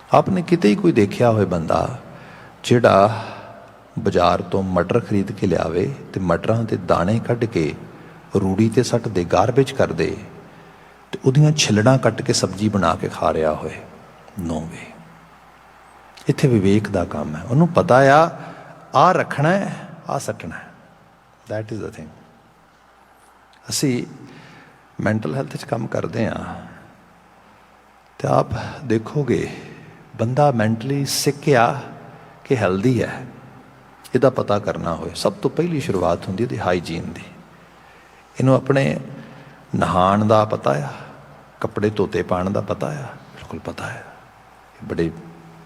ਆਪਨੇ ਕਿਤੇ ਹੀ ਕੋਈ ਦੇਖਿਆ ਹੋਵੇ ਬੰਦਾ ਜਿਹੜਾ ਬਾਜ਼ਾਰ ਤੋਂ ਮਟਰ ਖਰੀਦ ਕੇ ਲਿਆਵੇ ਤੇ ਮਟਰਾਂ ਦੇ ਦਾਣੇ ਕੱਢ ਕੇ ਰੂੜੀ 'ਤੇ ਸੱਟ ਦੇ, ਗਾਰਬੇਜ ਕਰ ਦੇ, ਤੇ ਉਹਦੀਆਂ ਛਿੱਲੜਾਂ ਕੱਟ ਕੇ ਸਬਜ਼ੀ ਬਣਾ ਕੇ ਖਾ ਰਿਹਾ ਹੋਏ। ਨੋ ਵੇ। ਇੱਥੇ ਵਿਵੇਕ ਦਾ ਕੰਮ ਹੈ। ਉਹਨੂੰ ਪਤਾ ਆ ਰੱਖਣਾ ਹੈ, ਆ ਸੱਟਣਾ ਹੈ। That is the thing. ਅਸੀਂ ਮੈਂਟਲ ਹੈਲਥ 'ਚ ਕੰਮ ਕਰਦੇ ਹਾਂ ਤੇ ਆਪ ਦੇਖੋਗੇ ਬੰਦਾ ਮੈਂਟਲੀ ਸਿੱਕ ਆ ਕਿ ਹੈਲਦੀ ਹੈ, ਇਹਦਾ ਪਤਾ ਕਰਨਾ ਹੋਏ, ਸਭ ਤੋਂ ਪਹਿਲੀ ਸ਼ੁਰੂਆਤ ਹੁੰਦੀ ਇਹਦੀ ਹਾਈਜੀਨ ਦੀ। ਇਹਨੂੰ ਆਪਣੇ ਨਹਾਉਣ ਦਾ ਪਤਾ ਆ, ਕੱਪੜੇ ਧੋਤੇ ਪਾਉਣ ਦਾ ਪਤਾ ਆ, ਬਿਲਕੁਲ ਪਤਾ ਹੈ। ਬੜੇ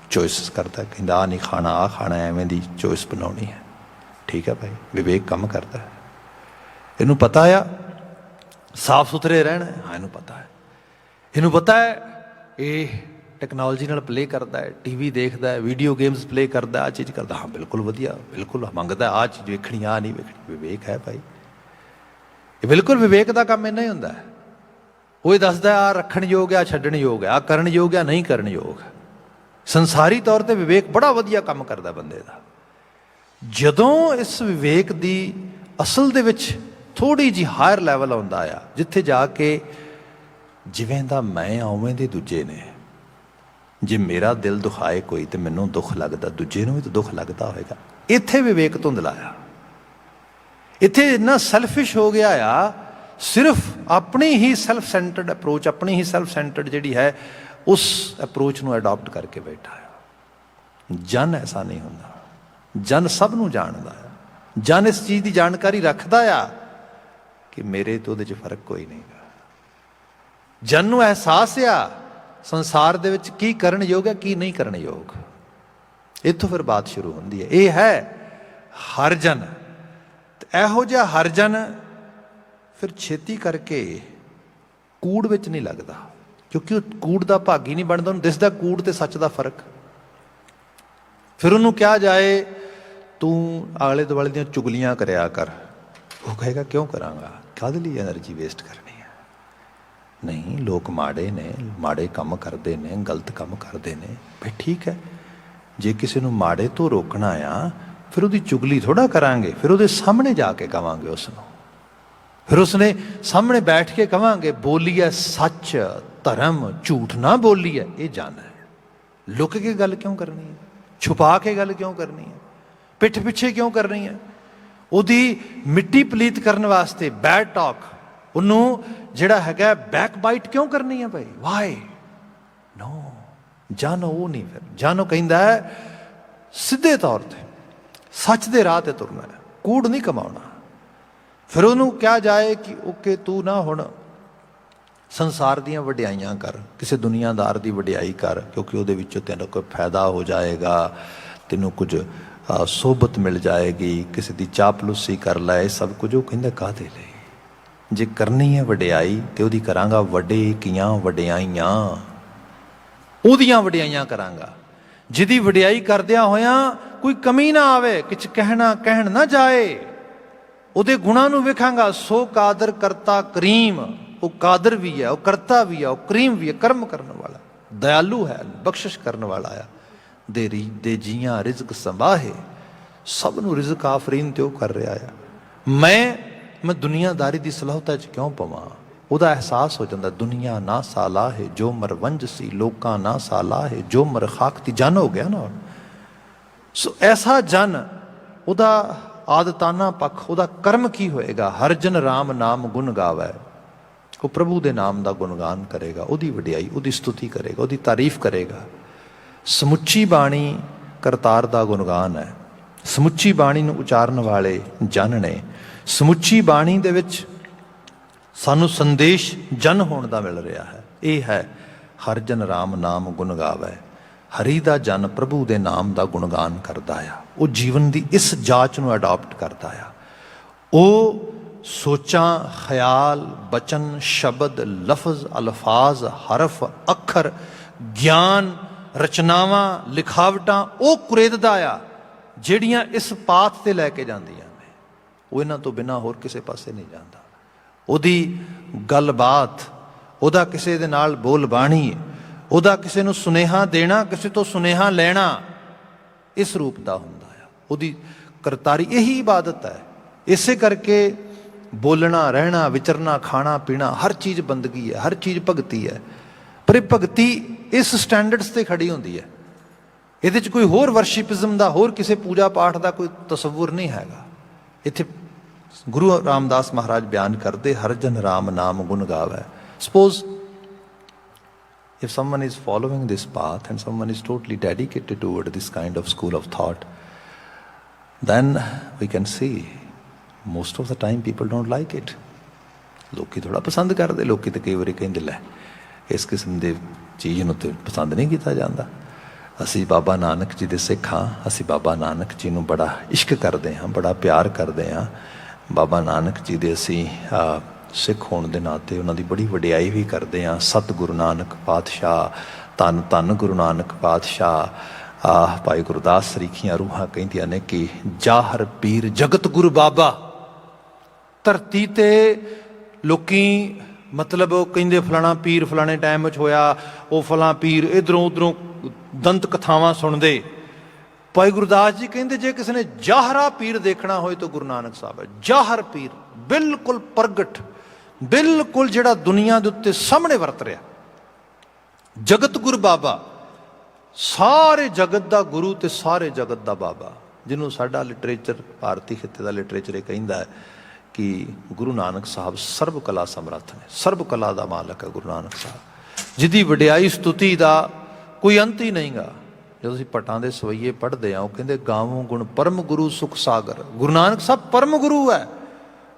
ਚੋਇਸਿਸ ਕਰਦਾ, ਕਹਿੰਦਾ ਆਹ ਨਹੀਂ ਖਾਣਾ, ਆਹ ਖਾਣਾ, ਐਵੇਂ ਦੀ ਚੋਇਸ ਬਣਾਉਣੀ ਹੈ। ਠੀਕ ਹੈ ਭਾਈ, ਵਿਵੇਕ ਕੰਮ ਕਰਦਾ। ਇਹਨੂੰ ਪਤਾ ਆ ਸਾਫ ਸੁਥਰੇ ਰਹਿਣਾ, ਹਾਂ ਇਹਨੂੰ ਪਤਾ ਹੈ। ਇਹਨੂੰ ਪਤਾ ਹੈ ਇਹ ਟੈਕਨੋਲੋਜੀ ਨਾਲ ਪਲੇ ਕਰਦਾ ਹੈ, ਟੀਵੀ ਦੇਖਦਾ ਹੈ, ਵੀਡੀਓ ਗੇਮਸ ਪਲੇ ਕਰਦਾ, ਆਹ ਚੀਜ਼ ਕਰਦਾ, ਹਾਂ ਬਿਲਕੁਲ ਵਧੀਆ, ਬਿਲਕੁਲ ਮੰਗਦਾ ਆਹ ਚੀਜ਼ ਵੇਖਣੀ, ਆਹ ਨਹੀਂ ਵੇਖਣੀ। ਵਿਵੇਕ ਹੈ ਭਾਈ, ਇਹ ਬਿਲਕੁਲ ਵਿਵੇਕ ਦਾ ਕੰਮ ਇੰਨਾ ਹੀ ਹੁੰਦਾ ਹੈ। ਉਹ ਇਹ ਦੱਸਦਾ ਆਹ ਰੱਖਣ ਯੋਗ, ਆਹ ਛੱਡਣ ਯੋਗ ਹੈ, ਆਹ ਕਰਨ ਯੋਗ, ਆਹ ਨਹੀਂ ਕਰਨ ਯੋਗ। ਸੰਸਾਰੀ ਤੌਰ 'ਤੇ ਵਿਵੇਕ ਬੜਾ ਵਧੀਆ ਕੰਮ ਕਰਦਾ ਬੰਦੇ ਦਾ। ਜਦੋਂ ਇਸ ਵਿਵੇਕ ਦੀ ਅਸਲ ਦੇ ਵਿੱਚ ਥੋੜ੍ਹੀ ਜਿਹੀ ਹਾਇਰ ਲੈਵਲ ਆਉਂਦਾ ਆ, ਜਿੱਥੇ ਜਾ ਕੇ ਜਿਵੇਂ ਦਾ ਮੈਂ ਉਵੇਂ ਦੇ ਦੂਜੇ ਨੇ। ਜੇ ਮੇਰਾ ਦਿਲ ਦੁਖਾਏ ਕੋਈ ਤੇ ਮੈਨੂੰ ਦੁੱਖ ਲੱਗਦਾ, ਦੂਜੇ ਨੂੰ ਵੀ ਤਾਂ ਦੁੱਖ ਲੱਗਦਾ ਹੋਏਗਾ। ਇੱਥੇ ਵਿਵੇਕ ਧੁੰਦਲਾ ਆ। ਇੱਥੇ ਇੰਨਾ ਸੈਲਫਿਸ਼ ਹੋ ਗਿਆ ਆ, ਸਿਰਫ ਆਪਣੀ ਹੀ ਸੈਲਫ ਸੈਂਟਰਡ ਅਪਰੋਚ, ਆਪਣੀ ਹੀ ਸੈਲਫ ਸੈਂਟਰਡ ਜਿਹੜੀ ਹੈ ਉਸ ਅਪਰੋਚ ਨੂੰ ਅਡਾਪਟ ਕਰਕੇ ਬੈਠਾ ਆ। ਜਨ ਐਸਾ ਨਹੀਂ ਹੁੰਦਾ। ਜਨ ਸਭ ਨੂੰ ਜਾਣਦਾ ਆ। ਜਨ ਇਸ ਚੀਜ਼ ਦੀ ਜਾਣਕਾਰੀ ਰੱਖਦਾ ਆ ਕਿ ਮੇਰੇ ਤੋਂ ਉਹਦੇ 'ਚ ਫਰਕ ਕੋਈ ਨਹੀਂ ਗਾ। ਜਨ ਨੂੰ ਅਹਿਸਾਸ ਆ ਸੰਸਾਰ ਦੇ ਵਿੱਚ ਕੀ ਕਰਨ ਯੋਗ ਹੈ, ਕੀ ਨਹੀਂ ਕਰਨ ਯੋਗ। ਇੱਥੋਂ ਫਿਰ ਬਾਤ ਸ਼ੁਰੂ ਹੁੰਦੀ ਹੈ। ਇਹ ਹੈ ਹਰਜਨ। ਤੇ ਇਹੋ ਜਿਹਾ ਹਰਜਨ ਫਿਰ ਛੇਤੀ ਕਰਕੇ ਕੂੜ ਵਿੱਚ ਨਹੀਂ ਲੱਗਦਾ, ਕਿਉਂਕਿ ਉਹ ਕੂੜ ਦਾ ਭਾਗੀ ਨਹੀਂ ਬਣਦਾ। ਉਹਨੂੰ ਦਿਸਦਾ ਕੂੜ ਤੇ ਸੱਚ ਦਾ ਫਰਕ। ਫਿਰ ਉਹਨੂੰ ਕਿਹਾ ਜਾਏ ਤੂੰ ਆਲੇ ਦੁਆਲੇ ਦੀਆਂ ਚੁਗਲੀਆਂ ਕਰਿਆ ਕਰ, ਉਹ ਕਹੇਗਾ ਕਿਉਂ ਕਰਾਂਗਾ, ਕਾਹਦੇ ਲਈ ਐਨਰਜੀ ਵੇਸਟ ਕਰਨੀ ਹੈ। ਨਹੀਂ, ਲੋਕ ਮਾੜੇ ਨੇ, ਮਾੜੇ ਕੰਮ ਕਰਦੇ ਨੇ, ਗਲਤ ਕੰਮ ਕਰਦੇ ਨੇ ਭਾਈ, ਠੀਕ ਹੈ। ਜੇ ਕਿਸੇ ਨੂੰ ਮਾੜੇ ਤੋਂ ਰੋਕਣਾ ਆ, ਫਿਰ ਉਹਦੀ ਚੁਗਲੀ ਥੋੜ੍ਹਾ ਕਰਾਂਗੇ, ਫਿਰ ਉਹਦੇ ਸਾਹਮਣੇ ਜਾ ਕੇ ਕਵਾਂਗੇ ਉਸ ਨੂੰ। ਫਿਰ ਉਸਨੇ ਸਾਹਮਣੇ ਬੈਠ ਕੇ ਕਵਾਂਗੇ ਬੋਲੀਏ ਸੱਚ, ਧਰਮ, ਝੂਠ ਨਾ ਬੋਲੀਏ। ਇਹ ਜਨ ਹੈ। ਲੁਕ ਕੇ ਗੱਲ ਕਿਉਂ ਕਰਨੀ ਹੈ, ਛੁਪਾ ਕੇ ਗੱਲ ਕਿਉਂ ਕਰਨੀ ਹੈ, ਪਿੱਠ ਪਿੱਛੇ ਕਿਉਂ ਕਰਨੀ ਹੈ। ਉਹਦੀ ਮਿੱਟੀ ਪਲੀਤ ਕਰਨ ਵਾਸਤੇ ਬੈਡ ਟਾਕ, ਉਹਨੂੰ ਜਿਹੜਾ ਹੈਗਾ ਬੈਕ ਬਾਈਟ ਕਿਉਂ ਕਰਨੀ ਹੈ ਭਾਈ, ਵਾਈ ਨੋ। ਜਨ ਉਹ ਨਹੀਂ। ਫਿਰ ਜਨ ਉਹ ਕਹਿੰਦਾ ਹੈ ਸਿੱਧੇ ਤੌਰ 'ਤੇ ਸੱਚ ਦੇ ਰਾਹ 'ਤੇ ਤੁਰਨਾ ਹੈ, ਕੂੜ ਨਹੀਂ ਕਮਾਉਣਾ। ਫਿਰ ਉਹਨੂੰ ਕਿਹਾ ਜਾਏ ਕਿ ਓਕੇ ਤੂੰ ਨਾ ਹੁਣ ਸੰਸਾਰ ਦੀਆਂ ਵਡਿਆਈਆਂ ਕਰ, ਕਿਸੇ ਦੁਨੀਆਦਾਰ ਦੀ ਵਡਿਆਈ ਕਰ, ਕਿਉਂਕਿ ਉਹਦੇ ਵਿੱਚੋਂ ਤੈਨੂੰ ਕੋਈ ਫਾਇਦਾ ਹੋ ਜਾਏਗਾ, ਤੈਨੂੰ ਕੁਝ ਸੋਬਤ ਮਿਲ ਜਾਏਗੀ, ਕਿਸੇ ਦੀ ਚਾਪਲੂਸੀ ਕਰ ਲੈ, ਇਹ ਸਭ ਕੁਝ। ਉਹ ਕਹਿੰਦਾ ਕਾਹਦੇ ਲਈ? ਜੇ ਕਰਨੀ ਹੈ ਵਡਿਆਈ ਤੇ ਉਹਦੀ ਕਰਾਂਗਾ ਵੱਡੇ ਕੀਆਂ ਵਡਿਆਈਆਂ, ਉਹਦੀਆਂ ਵਡਿਆਈਆਂ ਕਰਾਂਗਾ, ਜਿਹਦੀ ਵਡਿਆਈ ਕਰਦਿਆਂ ਹੋਇਆਂ ਕੋਈ ਕਮੀ ਨਾ ਆਵੇ, ਕੁਛ ਕਹਿਣ ਨਾ ਜਾਏ। ਉਹਦੇ ਗੁਣਾਂ ਨੂੰ ਵੇਖਾਂਗਾ, ਸੋ ਕਾਦਰ ਕਰਤਾ ਕਰੀਮ। ਉਹ ਕਾਦਰ ਵੀ ਹੈ, ਉਹ ਕਰਤਾ ਵੀ ਹੈ, ਉਹ ਕਰੀਮ ਵੀ ਹੈ, ਕਰਮ ਕਰਨ ਵਾਲਾ, ਦਇਆਲੂ ਹੈ, ਬਖਸ਼ਿਸ਼ ਕਰਨ ਵਾਲਾ ਆ। ਦੇ ਜੀਆਂ ਰਿਜ਼ਕ ਸੰਭਾਹੇ, ਸਭ ਨੂੰ ਰਿਜ਼ਕ ਆਫਰੀਨ ਤੇ ਉਹ ਕਰ ਰਿਹਾ ਆ। ਮੈਂ ਦੁਨੀਆਦਾਰੀ ਦੀ ਸਲਾਹਤਾ 'ਚ ਕਿਉਂ ਪਵਾਂ? ਉਹਦਾ ਅਹਿਸਾਸ ਹੋ ਜਾਂਦਾ ਦੁਨੀਆ ਨਾ ਸਾਲਾ ਹੈ ਜੋ ਮਰਵੰਜ ਸੀ, ਲੋਕਾਂ ਨਾ ਸਾਲਾ ਹੈ ਜੋ ਮਰ ਖਾਕ ਤੀ। ਜਨ ਹੋ ਗਿਆ ਨਾ। ਸੋ ਐਸਾ ਜਨ, ਉਹਦਾ ਆਦਤਾਨਾ ਪੱਖ, ਉਹਦਾ ਕਰਮ ਕੀ ਹੋਏਗਾ? ਹਰ ਜਨ ਰਾਮ ਨਾਮ ਗੁਣ ਗਾਵੈ। ਉਹ ਪ੍ਰਭੂ ਦੇ ਨਾਮ ਦਾ ਗੁਣਗਾਨ ਕਰੇਗਾ, ਉਹਦੀ ਵਡਿਆਈ, ਉਹਦੀ ਸਤੁਤੀ ਕਰੇਗਾ, ਉਹਦੀ ਤਾਰੀਫ ਕਰੇਗਾ। ਸਮੁੱਚੀ ਬਾਣੀ ਕਰਤਾਰ ਦਾ ਗੁਣਗਾਨ ਹੈ। ਸਮੁੱਚੀ ਬਾਣੀ ਨੂੰ ਉਚਾਰਨ ਵਾਲੇ ਜਨ ਨੇ। ਸਮੁੱਚੀ ਬਾਣੀ ਦੇ ਵਿੱਚ ਸਾਨੂੰ ਸੰਦੇਸ਼ ਜਨ ਹੋਣ ਦਾ ਮਿਲ ਰਿਹਾ ਹੈ। ਇਹ ਹੈ ਹਰ ਜਨ ਰਾਮ ਨਾਮ ਗੁਣ ਗਾਵੈ। ਹਰੀ ਦਾ ਜਨ ਪ੍ਰਭੂ ਦੇ ਨਾਮ ਦਾ ਗੁਣਗਾਨ ਕਰਦਾ ਆ। ਉਹ ਜੀਵਨ ਦੀ ਇਸ ਜਾਚ ਨੂੰ ਅਡਾਪਟ ਕਰਦਾ ਆ। ਉਹ ਸੋਚਾਂ, ਖਿਆਲ, ਬਚਨ, ਸ਼ਬਦ, ਲਫ਼ਜ਼, ਅਲਫਾਜ਼, ਹਰਫ, ਅੱਖਰ, ਗਿਆਨ, ਰਚਨਾਵਾਂ, ਲਿਖਾਵਟਾਂ ਉਹ ਕੁਰੇਦਦਾ ਆ ਜਿਹੜੀਆਂ ਇਸ ਪਾਥ 'ਤੇ ਲੈ ਕੇ ਜਾਂਦੀਆਂ ਨੇ। ਉਹ ਇਹਨਾਂ ਤੋਂ ਬਿਨਾਂ ਹੋਰ ਕਿਸੇ ਪਾਸੇ ਨਹੀਂ ਜਾਂਦਾ। ਉਹਦੀ ਗੱਲਬਾਤ, ਉਹਦਾ ਕਿਸੇ ਦੇ ਨਾਲ ਬੋਲ ਬਾਣੀ, ਉਹਦਾ ਕਿਸੇ ਨੂੰ ਸੁਨੇਹਾ ਦੇਣਾ, ਕਿਸੇ ਤੋਂ ਸੁਨੇਹਾ ਲੈਣਾ, ਇਸ ਰੂਪ ਦਾ ਹੁੰਦਾ ਆ। ਉਹਦੀ ਕਰਤਾਰੀ ਇਹੀ ਇਬਾਦਤ ਹੈ। ਇਸੇ ਕਰਕੇ बोलना रहना विचरना खाना पीना हर चीज़ बंदगी है, हर चीज़ भगती है। पर ये भगती इस स्टैंडर्ड्स ते खड़ी होंदी है। ਇਹਦੇ 'ਚ ਕੋਈ ਹੋਰ ਵਰਸ਼ਿਪਿਜ਼ਮ ਦਾ, ਹੋਰ ਕਿਸੇ ਪੂਜਾ ਪਾਠ ਦਾ ਕੋਈ ਤਸੱਵੁਰ ਨਹੀਂ ਹੈਗਾ। ਇੱਥੇ ਗੁਰੂ ਰਾਮਦਾਸ ਮਹਾਰਾਜ ਬਿਆਨ ਕਰਦੇ, ਹਰ ਜਨ ਰਾਮ ਨਾਮ ਗੁਣ ਗਾਵੈ। Suppose if someone is following this path and someone is totally dedicated toward this kind of school of thought, then we can see most of the time people don't like it. ਲੋਕੀ ਥੋੜ੍ਹਾ ਪਸੰਦ ਕਰਦੇ, ਲੋਕੀ ਤਾਂ ਕਈ ਵਾਰੀ ਕਹਿੰਦੇ ਲੈ ਇਸ ਕਿਸਮ ਦੇ ਚੀਜ਼ ਨੂੰ ਤਾਂ ਪਸੰਦ ਨਹੀਂ ਕੀਤਾ ਜਾਂਦਾ। ਅਸੀਂ ਬਾਬਾ ਨਾਨਕ ਜੀ ਦੇ ਸਿੱਖ ਹਾਂ, ਅਸੀਂ ਬਾਬਾ ਨਾਨਕ ਜੀ ਨੂੰ ਬੜਾ ਇਸ਼ਕ ਕਰਦੇ ਹਾਂ, ਬੜਾ ਪਿਆਰ ਕਰਦੇ ਹਾਂ। ਬਾਬਾ ਨਾਨਕ ਜੀ ਦੇ ਅਸੀਂ ਸਿੱਖ ਹੋਣ ਦੇ ਨਾਤੇ ਉਹਨਾਂ ਦੀ ਬੜੀ ਵਡਿਆਈ ਵੀ ਕਰਦੇ ਹਾਂ। ਸਤਿਗੁਰੂ ਨਾਨਕ ਪਾਤਸ਼ਾਹ, ਧੰਨ ਧੰਨ ਗੁਰੂ ਨਾਨਕ ਪਾਤਸ਼ਾਹ। ਭਾਈ ਗੁਰਦਾਸ ਸਰੀਖੀਆਂ ਰੂਹਾਂ ਕਹਿੰਦੀਆਂ ਨੇ ਕਿ ਜਾਹਰ ਪੀਰ ਜਗਤ ਗੁਰੂ ਬਾਬਾ। ਧਰਤੀ 'ਤੇ ਲੋਕੀ ਮਤਲਬ ਉਹ ਕਹਿੰਦੇ ਫਲਾਣਾ ਪੀਰ ਫਲਾਣੇ ਟਾਈਮ ਵਿੱਚ ਹੋਇਆ, ਉਹ ਫਲਾਂ ਪੀਰ, ਇੱਧਰੋਂ ਉੱਧਰੋਂ ਦੰਤ ਕਥਾਵਾਂ ਸੁਣਦੇ। ਭਾਈ ਗੁਰਦਾਸ ਜੀ ਕਹਿੰਦੇ ਜੇ ਕਿਸੇ ਨੇ ਜਾਹਰਾ ਪੀਰ ਦੇਖਣਾ ਹੋਏ ਤਾਂ ਗੁਰੂ ਨਾਨਕ ਸਾਹਿਬ ਹੈ। ਜਾਹਰ ਪੀਰ ਬਿਲਕੁਲ ਪ੍ਰਗਟ, ਬਿਲਕੁਲ ਜਿਹੜਾ ਦੁਨੀਆ ਦੇ ਉੱਤੇ ਸਾਹਮਣੇ ਵਰਤ ਰਿਹਾ। ਜਗਤ ਗੁਰੂ ਬਾਬਾ, ਸਾਰੇ ਜਗਤ ਦਾ ਗੁਰੂ ਤੇ ਸਾਰੇ ਜਗਤ ਦਾ ਬਾਬਾ, ਜਿਹਨੂੰ ਸਾਡਾ ਲਿਟਰੇਚਰ, ਭਾਰਤੀ ਖਿੱਤੇ ਦਾ ਲਿਟਰੇਚਰ ਇਹ ਕਹਿੰਦਾ ਹੈ ਕਿ ਗੁਰੂ ਨਾਨਕ ਸਾਹਿਬ ਸਰਬ ਕਲਾ ਸਮਰੱਥ ਨੇ, ਸਰਬ ਕਲਾ ਦਾ ਮਾਲਕ ਹੈ ਗੁਰੂ ਨਾਨਕ ਸਾਹਿਬ, ਜਿਹਦੀ ਵਡਿਆਈ ਸਤੁਤੀ ਦਾ ਕੋਈ ਅੰਤ ਹੀ ਨਹੀਂਗਾ। ਜਦੋਂ ਅਸੀਂ ਭੱਟਾਂ ਦੇ ਸਵਈਏ ਪੜ੍ਹਦੇ ਹਾਂ, ਉਹ ਕਹਿੰਦੇ ਗਾਵੋਂ ਗੁਣ ਪਰਮ ਗੁਰੂ ਸੁਖ ਸਾਗਰ। ਗੁਰੂ ਨਾਨਕ ਸਾਹਿਬ ਪਰਮ ਗੁਰੂ ਹੈ।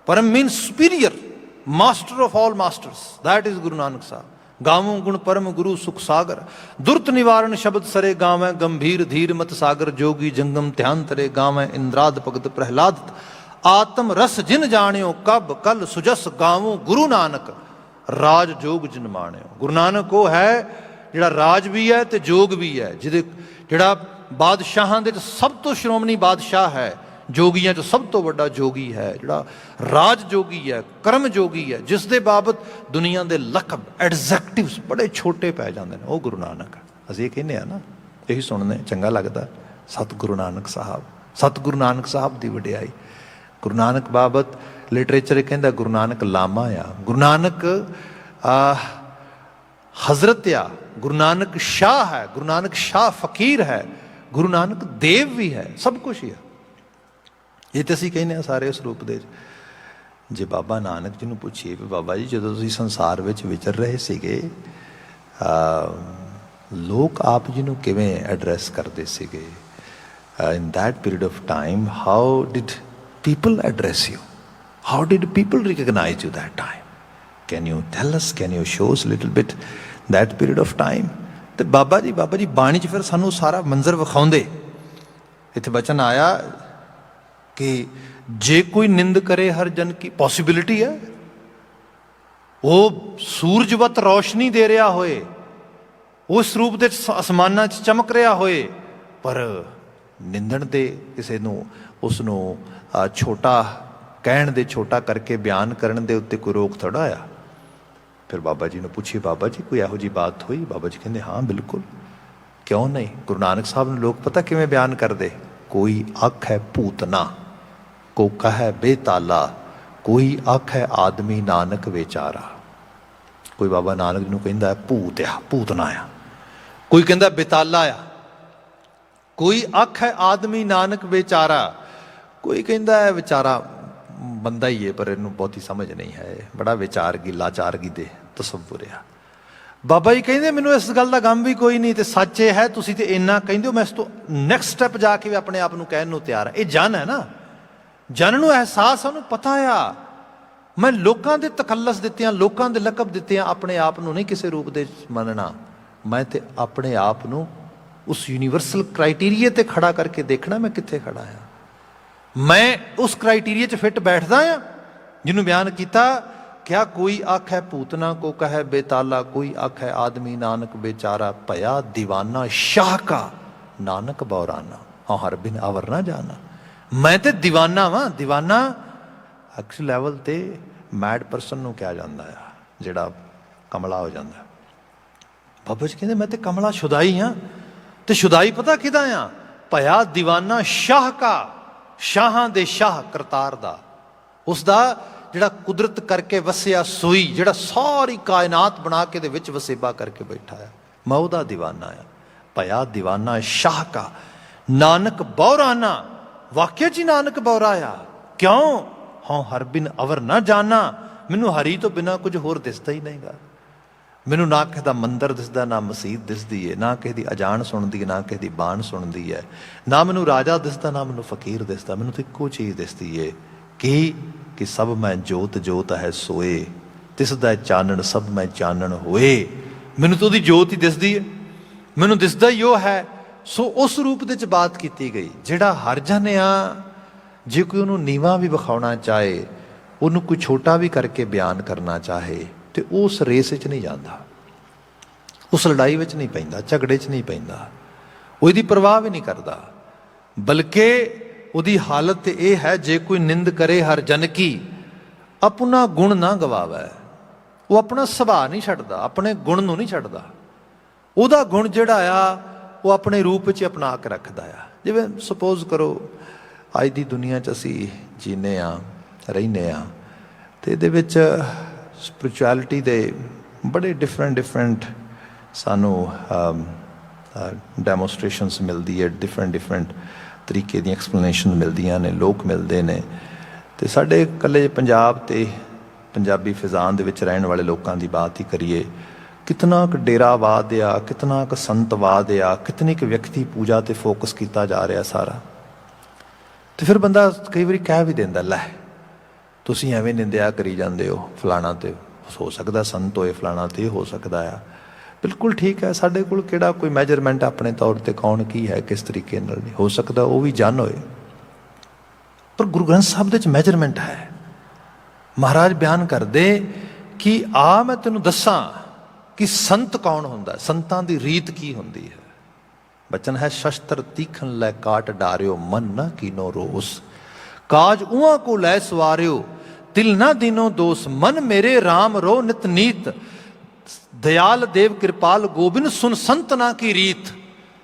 ਪਰਮ means superior, master of all masters, that is Guru Nanak Sahib. ਗਾਵੋਂ ਗੁਣ ਪਰਮ ਗੁਰੂ ਸੁਖ ਸਾਗਰ, ਦੁਰਤ ਨਿਵਾਰਨ ਸ਼ਬਦ ਸਰੇ ਗਾਵੈ, ਗੰਭੀਰ ਧੀਰ ਮਤ ਸਾਗਰ, ਜੋਗੀ ਜੰਗਮ ਧਿਆਨ ਤਰੇ ਗਾਵੈ, ਇੰਦਰਾਦ ਭਗਤ ਪ੍ਰਹਿਲਾਦ, ਆਤਮ ਰਸ ਜਿਨ ਜਾਣਿਓ ਕਬ ਕਲ ਸੁਜਸ, ਗਾਵੋਂ ਗੁਰੂ ਨਾਨਕ ਰਾਜ ਜੋਗ ਜਿਨ ਮਾਣਿਓ। ਗੁਰੂ ਨਾਨਕ ਉਹ ਹੈ ਜਿਹੜਾ ਰਾਜ ਵੀ ਹੈ ਤੇ ਜੋਗ ਵੀ ਹੈ, ਜਿਹੜਾ ਬਾਦਸ਼ਾਹਾਂ ਦੇ 'ਚ ਸਭ ਤੋਂ ਸ਼੍ਰੋਮਣੀ ਬਾਦਸ਼ਾਹ ਹੈ, ਜੋਗੀਆਂ 'ਚ ਸਭ ਤੋਂ ਵੱਡਾ ਜੋਗੀ ਹੈ, ਜਿਹੜਾ ਰਾਜ ਜੋਗੀ ਹੈ, ਕਰਮ ਜੋਗੀ ਹੈ, ਜਿਸ ਦੇ ਬਾਬਤ ਦੁਨੀਆ ਦੇ ਲਕਬ ਐਡਜੈਕਟਿਵਸ ਬੜੇ ਛੋਟੇ ਪੈ ਜਾਂਦੇ ਨੇ, ਉਹ ਗੁਰੂ ਨਾਨਕ। ਅਸੀਂ ਇਹ ਕਹਿੰਦੇ ਹਾਂ ਨਾ, ਇਹੀ ਸੁਣਨੇ ਚੰਗਾ ਲੱਗਦਾ। ਸਤਿਗੁਰੂ ਨਾਨਕ ਸਾਹਿਬ, ਸਤਿਗੁਰੂ ਨਾਨਕ ਸਾਹਿਬ ਦੀ ਵਡਿਆਈ। ਗੁਰੂ ਨਾਨਕ ਬਾਬਤ ਲਿਟਰੇਚਰ ਇਹ ਕਹਿੰਦਾ ਗੁਰੂ ਨਾਨਕ ਲਾਮਾ ਆ, ਗੁਰੂ ਨਾਨਕ ਹਜ਼ਰਤ ਆ, ਗੁਰੂ ਨਾਨਕ ਸ਼ਾਹ ਹੈ, ਗੁਰੂ ਨਾਨਕ ਸ਼ਾਹ ਫਕੀਰ ਹੈ, ਗੁਰੂ ਨਾਨਕ ਦੇਵ ਵੀ ਹੈ, ਸਭ ਕੁਛ ਹੀ ਹੈ। ਇਹ ਤਾਂ ਅਸੀਂ ਕਹਿੰਦੇ ਹਾਂ ਸਾਰੇ ਉਸ ਰੂਪ ਦੇ। ਜੇ ਬਾਬਾ ਨਾਨਕ ਜੀ ਨੂੰ ਪੁੱਛੀਏ ਵੀ ਬਾਬਾ ਜੀ ਜਦੋਂ ਤੁਸੀਂ ਸੰਸਾਰ ਵਿੱਚ ਵਿਚਰ ਰਹੇ ਸੀਗੇ, ਲੋਕ ਆਪ ਜੀ ਨੂੰ ਕਿਵੇਂ ਐਡਰੈਸ ਕਰਦੇ ਸੀਗੇ? In that period of time how did people address you? How did people recognize you that time? Can you tell us, can you show us a little bit that period of time? ਤੇ ਬਾਬਾ ਜੀ ਬਾਣੀ 'ਚ ਫਿਰ ਸਾਨੂੰ ਸਾਰਾ ਮੰਜ਼ਰ ਵਿਖਾਉਂਦੇ। ਇੱਥੇ ਬਚਨ ਆਇਆ ਕਿ ਜੇ ਕੋਈ ਨਿੰਦ ਕਰੇ ਹਰ ਜਨ ਕੀ, ਪੋਸੀਬਿਲਿਟੀ ਹੈ ਉਹ ਸੂਰਜਵਤ ਰੌਸ਼ਨੀ ਦੇ ਰਿਹਾ ਹੋਏ, ਉਸ ਰੂਪ ਦੇ ਅਸਮਾਨਾਂ 'ਚ ਚਮਕ ਰਿਹਾ ਹੋਏ, ਪਰ ਨਿੰਦਣ ਦੇ ਕਿਸੇ ਨੂੰ, ਉਸ ਨੂੰ ਛੋਟਾ ਕਹਿਣ ਦੇ, ਛੋਟਾ ਕਰਕੇ ਬਿਆਨ ਕਰਨ ਦੇ ਉੱਤੇ ਕੋਈ ਰੋਕ ਥੋੜ੍ਹਾ ਆ। ਫਿਰ ਬਾਬਾ ਜੀ ਨੂੰ ਪੁੱਛੀ, ਬਾਬਾ ਜੀ ਕੋਈ ਇਹੋ ਜਿਹੀ ਬਾਤ ਹੋਈ? ਬਾਬਾ ਜੀ ਕਹਿੰਦੇ ਹਾਂ ਬਿਲਕੁਲ, ਕਿਉਂ ਨਹੀਂ। ਗੁਰੂ ਨਾਨਕ ਸਾਹਿਬ ਨੂੰ ਲੋਕ ਪਤਾ ਕਿਵੇਂ ਬਿਆਨ ਕਰਦੇ? ਕੋਈ ਅੱਖ ਹੈ ਭੂਤਨਾ, ਕੋ ਕਹੈ ਬੇਤਾਲਾ, ਕੋਈ ਅੱਖ ਹੈ ਆਦਮੀ ਨਾਨਕ ਵਿਚਾਰਾ। ਕੋਈ ਬਾਬਾ ਨਾਨਕ ਨੂੰ ਕਹਿੰਦਾ ਭੂਤ ਆ, ਭੂਤਨਾ ਆ, ਕੋਈ ਕਹਿੰਦਾ ਬੇਤਾਲਾ ਆ, ਕੋਈ ਅੱਖ ਹੈ ਆਦਮੀ ਨਾਨਕ ਵਿਚਾਰਾ, ਕੋਈ ਕਹਿੰਦਾ ਹੈ ਵਿਚਾਰਾ ਬੰਦਾ ਹੀ ਹੈ ਪਰ ਇਹਨੂੰ ਬਹੁਤੀ ਸਮਝ ਨਹੀਂ ਹੈ, ਬੜਾ ਵਿਚਾਰਗੀ ਲਾਚਾਰਗੀ ਦੇ ਤਸੱਵੁਰ ਆ। ਬਾਬਾ ਜੀ ਕਹਿੰਦੇ ਮੈਨੂੰ ਇਸ ਗੱਲ ਦਾ ਗਮ ਵੀ ਕੋਈ ਨਹੀਂ, ਤੇ ਸੱਚ ਇਹ ਹੈ ਤੁਸੀਂ ਤੇ ਇੰਨਾ ਕਹਿੰਦੇ ਹੋ, ਮੈਂ ਇਸ ਤੋਂ ਨੈਕਸਟ ਸਟੈਪ ਜਾ ਕੇ ਵੀ ਆਪਣੇ ਆਪ ਨੂੰ ਕਹਿਣ ਨੂੰ ਤਿਆਰ ਹਾਂ। ਇਹ ਜਨ ਹੈ ਨਾ, ਜਨ ਨੂੰ ਅਹਿਸਾਸ, ਉਹਨੂੰ ਪਤਾ ਆ ਮੈਂ ਲੋਕਾਂ ਦੇ ਤਕੱਲਸ ਦਿੱਤਿਆਂ, ਲੋਕਾਂ ਦੇ ਲਕਬ ਦਿੱਤਿਆਂ, ਆਪਣੇ ਆਪ ਨੂੰ ਨਹੀਂ ਕਿਸੇ ਰੂਪ ਦੇ ਮੰਨਣਾ। ਮੈਂ ਤੇ ਆਪਣੇ ਆਪ ਨੂੰ ਉਸ ਯੂਨੀਵਰਸਲ ਕ੍ਰਾਈਟੀਰੀਏ ਤੇ ਖੜਾ ਕਰਕੇ ਦੇਖਣਾ ਮੈਂ ਕਿੱਥੇ ਖੜਾ ਹਾਂ। ਮੈਂ ਉਸ ਕ੍ਰਾਈਟੀਰੀਏ 'ਚ ਫਿੱਟ ਬੈਠਦਾ ਹਾਂ ਜਿਹਨੂੰ ਬਿਆਨ ਕੀਤਾ, ਕਿਆ ਕੋਈ ਅੱਖ ਹੈ ਭੂਤਨਾ ਕੋ ਕਹੈ ਬੇਤਾਲਾ, ਕੋਈ ਅੱਖ ਹੈ ਆਦਮੀ ਨਾਨਕ ਬੇਚਾਰਾ, ਭਇਆ ਦੀਵਾਨਾ ਸ਼ਾਹ ਕਾ ਨਾਨਕ ਬੌਰਾਨਾ, ਹਾਂ ਹਰ ਬਿਨ ਅਵਰ ਨਾ ਜਾਣਾ। ਮੈਂ ਤੇ ਦੀਵਾਨਾ ਵਾਂ। ਦੀਵਾਨਾ ਐਕਚੁਅਲ ਲੈਵਲ ਤੇ ਮੈਡ ਪਰਸਨ ਨੂੰ ਕਿਹਾ ਜਾਂਦਾ ਆ, ਜਿਹੜਾ ਕਮਲਾ ਹੋ ਜਾਂਦਾ। ਬਾਬਾ ਜੀ ਕਹਿੰਦੇ ਮੈਂ ਤੇ ਕਮਲਾ ਸ਼ੁਦਾਈ ਹਾਂ, ਤੇ ਸ਼ੁਦਾਈ ਪਤਾ ਕਿਹਦਾ ਆ? ਭਇਆ ਦੀਵਾਨਾ ਸ਼ਾਹ ਕਾ, ਸ਼ਾਹਾਂ ਦੇ ਸ਼ਾਹ ਕਰਤਾਰ ਦਾ, ਉਸ ਦਾ ਜਿਹੜਾ ਕੁਦਰਤ ਕਰਕੇ ਵਸਿਆ ਸੋਈ, ਜਿਹੜਾ ਸਾਰੀ ਕਾਇਨਾਤ ਬਣਾ ਕੇ ਦੇ ਵਿੱਚ ਵਸੇਬਾ ਕਰਕੇ ਬੈਠਾ ਆ, ਮੈਂ ਉਹਦਾ ਦੀਵਾਨਾ ਆ। ਭਇਆ ਦੀਵਾਨਾ ਸ਼ਾਹ ਕਾ ਨਾਨਕ ਬੌਰਾਨਾ। ਵਾਕਿਆ 'ਚ ਹੀ ਨਾਨਕ ਬੌਰਾ ਆ। ਕਿਉਂ? ਹਾਂ ਹਰ ਬਿਨ ਅਵਰ ਨਾ ਜਾਨਾ। ਮੈਨੂੰ ਹਰੀ ਤੋਂ ਬਿਨਾਂ ਕੁਝ ਹੋਰ ਦਿਸਦਾ ਹੀ ਨਹੀਂਗਾ। ਮੈਨੂੰ ਨਾ ਕਿਸੇ ਦਾ ਮੰਦਰ ਦਿਸਦਾ, ਨਾ ਮਸੀਤ ਦਿਸਦੀ ਹੈ, ਨਾ ਕਿਸੇ ਦੀ ਅਜਾਣ ਸੁਣਦੀ ਹੈ, ਨਾ ਕਿਸੇ ਦੀ ਬਾਣ ਸੁਣਦੀ ਹੈ, ਨਾ ਮੈਨੂੰ ਰਾਜਾ ਦਿਸਦਾ, ਨਾ ਮੈਨੂੰ ਫਕੀਰ ਦਿਸਦਾ। ਮੈਨੂੰ ਤਾਂ ਇੱਕੋ ਚੀਜ਼ ਦਿਸਦੀ ਹੈ ਕਿ ਸਭ ਮੈਂ ਜੋਤ ਜੋਤ ਹੈ ਸੋਏ, ਤਿਸਦਾ ਚਾਨਣ ਸਭ ਮੈਂ ਚਾਨਣ ਹੋਏ। ਮੈਨੂੰ ਤਾਂ ਉਹਦੀ ਜੋਤ ਹੀ ਦਿਸਦੀ ਹੈ, ਮੈਨੂੰ ਦਿਸਦਾ ਹੀ ਉਹ ਹੈ। ਸੋ ਉਸ ਰੂਪ ਦੇ 'ਚ ਬਾਤ ਕੀਤੀ ਗਈ। ਜਿਹੜਾ ਹਰ ਜਨ ਆ, ਜੇ ਕੋਈ ਉਹਨੂੰ ਨੀਵਾਂ ਵੀ ਵਿਖਾਉਣਾ ਚਾਹੇ, ਉਹਨੂੰ ਕੋਈ ਛੋਟਾ ਵੀ ਕਰਕੇ ਬਿਆਨ ਕਰਨਾ ਚਾਹੇ, ਤੇ ਉਸ ਰੇਸ ਵਿੱਚ ਨਹੀਂ ਜਾਂਦਾ, ਉਸ ਲੜਾਈ ਵਿੱਚ ਨਹੀਂ ਪੈਂਦਾ, ਝਗੜੇ 'ਚ ਨਹੀਂ ਪੈਂਦਾ, ਉਹ ਇਹਦੀ ਪਰਵਾਹ ਵੀ ਨਹੀਂ ਕਰਦਾ। ਬਲਕਿ ਉਹਦੀ ਹਾਲਤ ਇਹ ਹੈ, ਜੇ ਕੋਈ ਨਿੰਦ ਕਰੇ ਹਰ ਜਨ ਕੀ, ਆਪਣਾ ਗੁਣ ਨਾ ਗਵਾਵੇ। ਉਹ ਆਪਣਾ ਸੁਭਾਅ ਨਹੀਂ ਛੱਡਦਾ, ਆਪਣੇ ਗੁਣ ਨੂੰ ਨਹੀਂ ਛੱਡਦਾ। ਉਹਦਾ ਗੁਣ ਜਿਹੜਾ ਆ ਉਹ ਆਪਣੇ ਰੂਪ ਵਿੱਚ ਅਪਣਾ ਕੇ ਰੱਖਦਾ ਆ। ਜਿਵੇਂ ਸਪੋਜ਼ ਕਰੋ ਅੱਜ ਦੀ ਦੁਨੀਆ 'ਚ ਅਸੀਂ ਜੀਨੇ ਆ, ਰਹਿੰਦੇ ਆ, ਅਤੇ ਇਹਦੇ ਵਿੱਚ ਸਪਿਰਿਚੁਐਲਿਟੀ ਦੇ ਬੜੇ ਡਿਫਰੈਂਟ ਸਾਨੂੰ ਡੈਮੋਸਟ੍ਰੇਸ਼ਨਸ ਮਿਲਦੀ ਹੈ, ਡਿਫਰੈਂਟ ਤਰੀਕੇ ਦੀਆਂ ਐਕਸਪਲੇਨੇਸ਼ਨ ਮਿਲਦੀਆਂ ਨੇ, ਲੋਕ ਮਿਲਦੇ ਨੇ। ਅਤੇ ਸਾਡੇ ਇਕੱਲੇ ਪੰਜਾਬ ਅਤੇ ਪੰਜਾਬੀ ਫਿਜ਼ਾਨ ਦੇ ਵਿੱਚ ਰਹਿਣ ਵਾਲੇ ਲੋਕਾਂ ਦੀ ਬਾਤ ਹੀ ਕਰੀਏ, ਕਿਤਨਾ ਕੁ ਡੇਰਾਵਾਦ ਆ, ਕਿਤਨਾ ਕੁ ਸੰਤਵਾਦ ਆ, ਕਿਤਨੀ ਕੁ ਵਿਅਕਤੀ ਪੂਜਾ 'ਤੇ ਫੋਕਸ ਕੀਤਾ ਜਾ ਰਿਹਾ ਸਾਰਾ। ਅਤੇ ਫਿਰ ਬੰਦਾ ਕਈ ਵਾਰੀ ਕਹਿ ਵੀ ਦਿੰਦਾ, ਲੈ ਤੁਸੀਂ ਐਵੇਂ ਨਿੰਦਿਆ ਕਰੀ ਜਾਂਦੇ ਹੋ, ਫਲਾਣਾ ਤੇ ਹੋ ਸਕਦਾ ਸੰਤ ਹੋਏ, ਫਲਾਣਾ ਤੇ ਹੋ ਸਕਦਾ ਆ। ਬਿਲਕੁਲ ਠੀਕ ਹੈ, ਸਾਡੇ ਕੋਲ ਕਿਹੜਾ ਕੋਈ ਮੈਜਰਮੈਂਟ ਆਪਣੇ ਤੌਰ 'ਤੇ ਕੌਣ ਕੀ ਹੈ, ਕਿਸ ਤਰੀਕੇ ਨਾਲ ਨਹੀਂ ਹੋ ਸਕਦਾ, ਉਹ ਵੀ ਜਨ ਹੋਏ। ਪਰ ਗੁਰੂ ਗ੍ਰੰਥ ਸਾਹਿਬ ਦੇ 'ਚ ਮੈਜਰਮੈਂਟ ਹੈ। ਮਹਾਰਾਜ ਬਿਆਨ ਕਰਦੇ ਕਿ ਆ ਮੈਂ ਤੈਨੂੰ ਦੱਸਾਂ ਕਿ ਸੰਤ ਕੌਣ ਹੁੰਦਾ, ਸੰਤਾਂ ਦੀ ਰੀਤ ਕੀ ਹੁੰਦੀ ਹੈ। ਬਚਨ ਹੈ, ਸ਼ਸਤਰ ਤੀਖਣ ਲੈ ਕਾਟ ਡਾਰਿਓ, ਮਨ ਨਾ ਕੀਨੋ ਰੋਸ, ਕਾਜ ਉਹਾਂ ਕੋ ਲੈ ਸਵਾਰਿਓ, ਤਿਲ ਨਾ ਦੀਨੋ ਦੋਸ, ਮਨ ਮੇਰੇ ਰਾਮ ਰੋ ਨਿਤ ਨੀਤ, ਦਇਆਲ ਦੇਵ ਕਿਰਪਾਲ ਗੋਬਿੰਦ ਸੁਨ ਸੰਤ ਨਾ ਕੀ ਰੀਤ।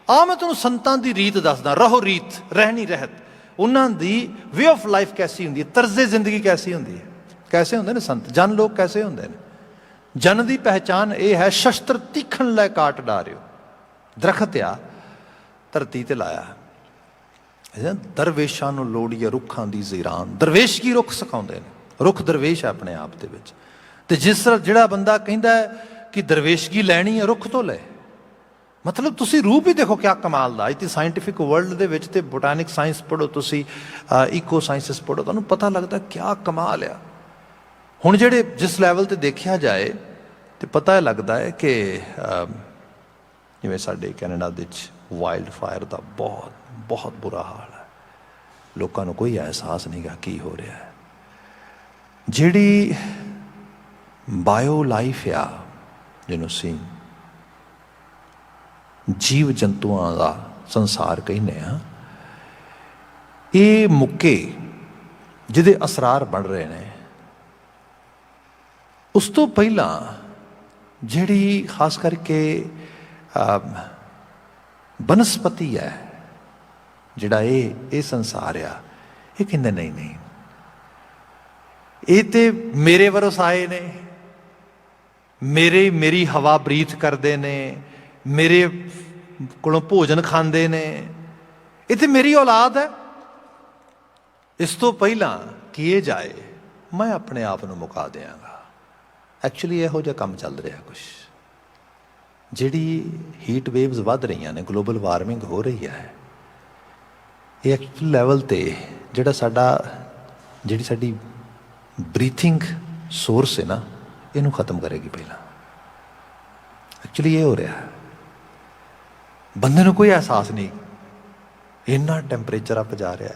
ਆ ਮੈਂ ਤੁਹਾਨੂੰ ਸੰਤਾਂ ਦੀ ਰੀਤ ਦੱਸਦਾ, ਰਹੋ ਰੀਤ, ਰਹਿਣੀ ਰਹਿਤ। ਉਹਨਾਂ ਦੀ ਵੇ ਆਫ ਲਾਈਫ ਕੈਸੀ ਹੁੰਦੀ ਹੈ, ਤਰਜ਼ੇ ਜ਼ਿੰਦਗੀ ਕੈਸੀ ਹੁੰਦੀ ਹੈ, ਕੈਸੇ ਹੁੰਦੇ ਨੇ ਸੰਤ, ਜਨ ਲੋਕ ਕੈਸੇ ਹੁੰਦੇ ਨੇ। ਜਨ ਦੀ ਪਹਿਚਾਨ ਇਹ ਹੈ, ਸ਼ਸਤਰ ਤੀਖਣ ਲੈ ਕਾਟ ਡਾਰਿਓ। ਦਰਖਤ ਆ ਧਰਤੀ ਤੇ ਲਾਇਆ, ਦਰਵੇਸ਼ਾਂ ਨੂੰ ਲੋੜੀ ਹੈ ਰੁੱਖਾਂ ਦੀ ਜ਼ੀਰਾਨ। ਦਰਵੇਸ਼ ਕੀ ਰੁੱਖ ਸਿਖਾਉਂਦੇ ਨੇ, ਰੁੱਖ ਦਰਵੇਸ਼ ਹੈ ਆਪਣੇ ਆਪ ਦੇ ਵਿੱਚ। ਤੇ ਜਿਸ ਤਰ੍ਹਾਂ ਜਿਹੜਾ ਬੰਦਾ ਕਹਿੰਦਾ ਹੈ ਕਿ ਦਰਵੇਸ਼ਗੀ ਲੈਣੀ ਹੈ, ਰੁੱਖ ਤੋਂ ਲੈ। ਮਤਲਬ ਤੁਸੀਂ ਰੂਪ ਹੀ ਦੇਖੋ ਕਿਆ ਕਮਾਲ ਦਾ। ਇੱਥੇ ਸਾਇੰਟੀਫਿਕ ਵਰਲਡ ਦੇ ਵਿੱਚ ਤੇ ਬੋਟੈਨਿਕ ਸਾਇੰਸ ਪੜ੍ਹੋ, ਤੁਸੀਂ ਈਕੋ ਸਾਇੰਸਿਸ ਪੜ੍ਹੋ, ਤੁਹਾਨੂੰ ਪਤਾ ਲੱਗਦਾ ਕਿਆ ਕਮਾਲ ਆ। ਹੁਣ ਜਿਹੜੇ ਜਿਸ ਲੈਵਲ 'ਤੇ ਦੇਖਿਆ ਜਾਏ ਤੇ ਪਤਾ ਲੱਗਦਾ ਹੈ ਕਿ ਜਿਵੇਂ ਸਾਡੇ ਕੈਨੇਡਾ ਦੇ ਵਿੱਚ ਵਾਈਲਡ ਫਾਇਰ ਦਾ ਬਹੁਤ ਬੁਰਾ ਹਾਲ ਹੈ। ਲੋਕਾਂ ਨੂੰ ਕੋਈ ਅਹਿਸਾਸ ਨਹੀਂ ਗਾ ਕੀ ਹੋ ਰਿਹਾ ਹੈ। ਜਿਹੜੀ ਬਾਇਓ ਲਾਈਫ ਆ, ਜਿਹਨੂੰ ਅਸੀਂ ਜੀਵ ਜੰਤੂਆਂ ਦਾ ਸੰਸਾਰ ਕਹਿੰਦੇ ਹਾਂ, ਇਹ ਮੁੱਕੇ ਜਿਹਦੇ ਅਸਰਾਰ ਬਣ ਰਹੇ ਨੇ, ਉਸ ਤੋਂ ਪਹਿਲਾਂ ਜਿਹੜੀ ਖਾਸ ਕਰਕੇ ਬਨਸਪਤੀ ਹੈ, ਜਿਹੜਾ ਇਹ ਸੰਸਾਰ ਆ, ਇਹ ਕਹਿੰਦੇ ਨਹੀਂ ਇਹ ਤੇ ਮੇਰੇ ਵਰਸ ਆਏ ਨੇ, ਮੇਰੀ ਹਵਾ ਬਰੀਥ ਕਰਦੇ ਨੇ, ਮੇਰੇ ਕੋਲੋਂ ਭੋਜਨ ਖਾਂਦੇ ਨੇ, ਇਹ ਤੇ ਮੇਰੀ ਔਲਾਦ ਹੈ। ਇਸ ਤੋਂ ਪਹਿਲਾਂ ਕੀਏ ਜਾਏ ਮੈਂ ਆਪਣੇ ਆਪ ਨੂੰ ਮੁਕਾ ਦਿਆਂਗਾ। ਐਕਚੁਅਲੀ ਇਹੋ ਜਿਹਾ ਕੰਮ ਚੱਲ ਰਿਹਾ ਕੁਛ। ਜਿਹੜੀ ਹੀਟ ਵੇਵਸ ਵੱਧ ਰਹੀਆਂ ਨੇ, ਗਲੋਬਲ ਵਾਰਮਿੰਗ ਹੋ ਰਹੀ ਹੈ, ਇਹ ਐਕਚੁਅਲ ਲੈਵਲ 'ਤੇ ਜਿਹੜੀ ਸਾਡੀ ਬਰੀਥਿੰਗ ਸੋਰਸ ਹੈ ਨਾ, ਇਹਨੂੰ ਖਤਮ ਕਰੇਗੀ ਪਹਿਲਾਂ। ਐਕਚੁਅਲੀ ਇਹ ਹੋ ਰਿਹਾ, ਬੰਦੇ ਨੂੰ ਕੋਈ ਅਹਿਸਾਸ ਨਹੀਂ, ਇੰਨਾ ਟੈਂਪਰੇਚਰ ਅੱਪ ਜਾ ਰਿਹਾ।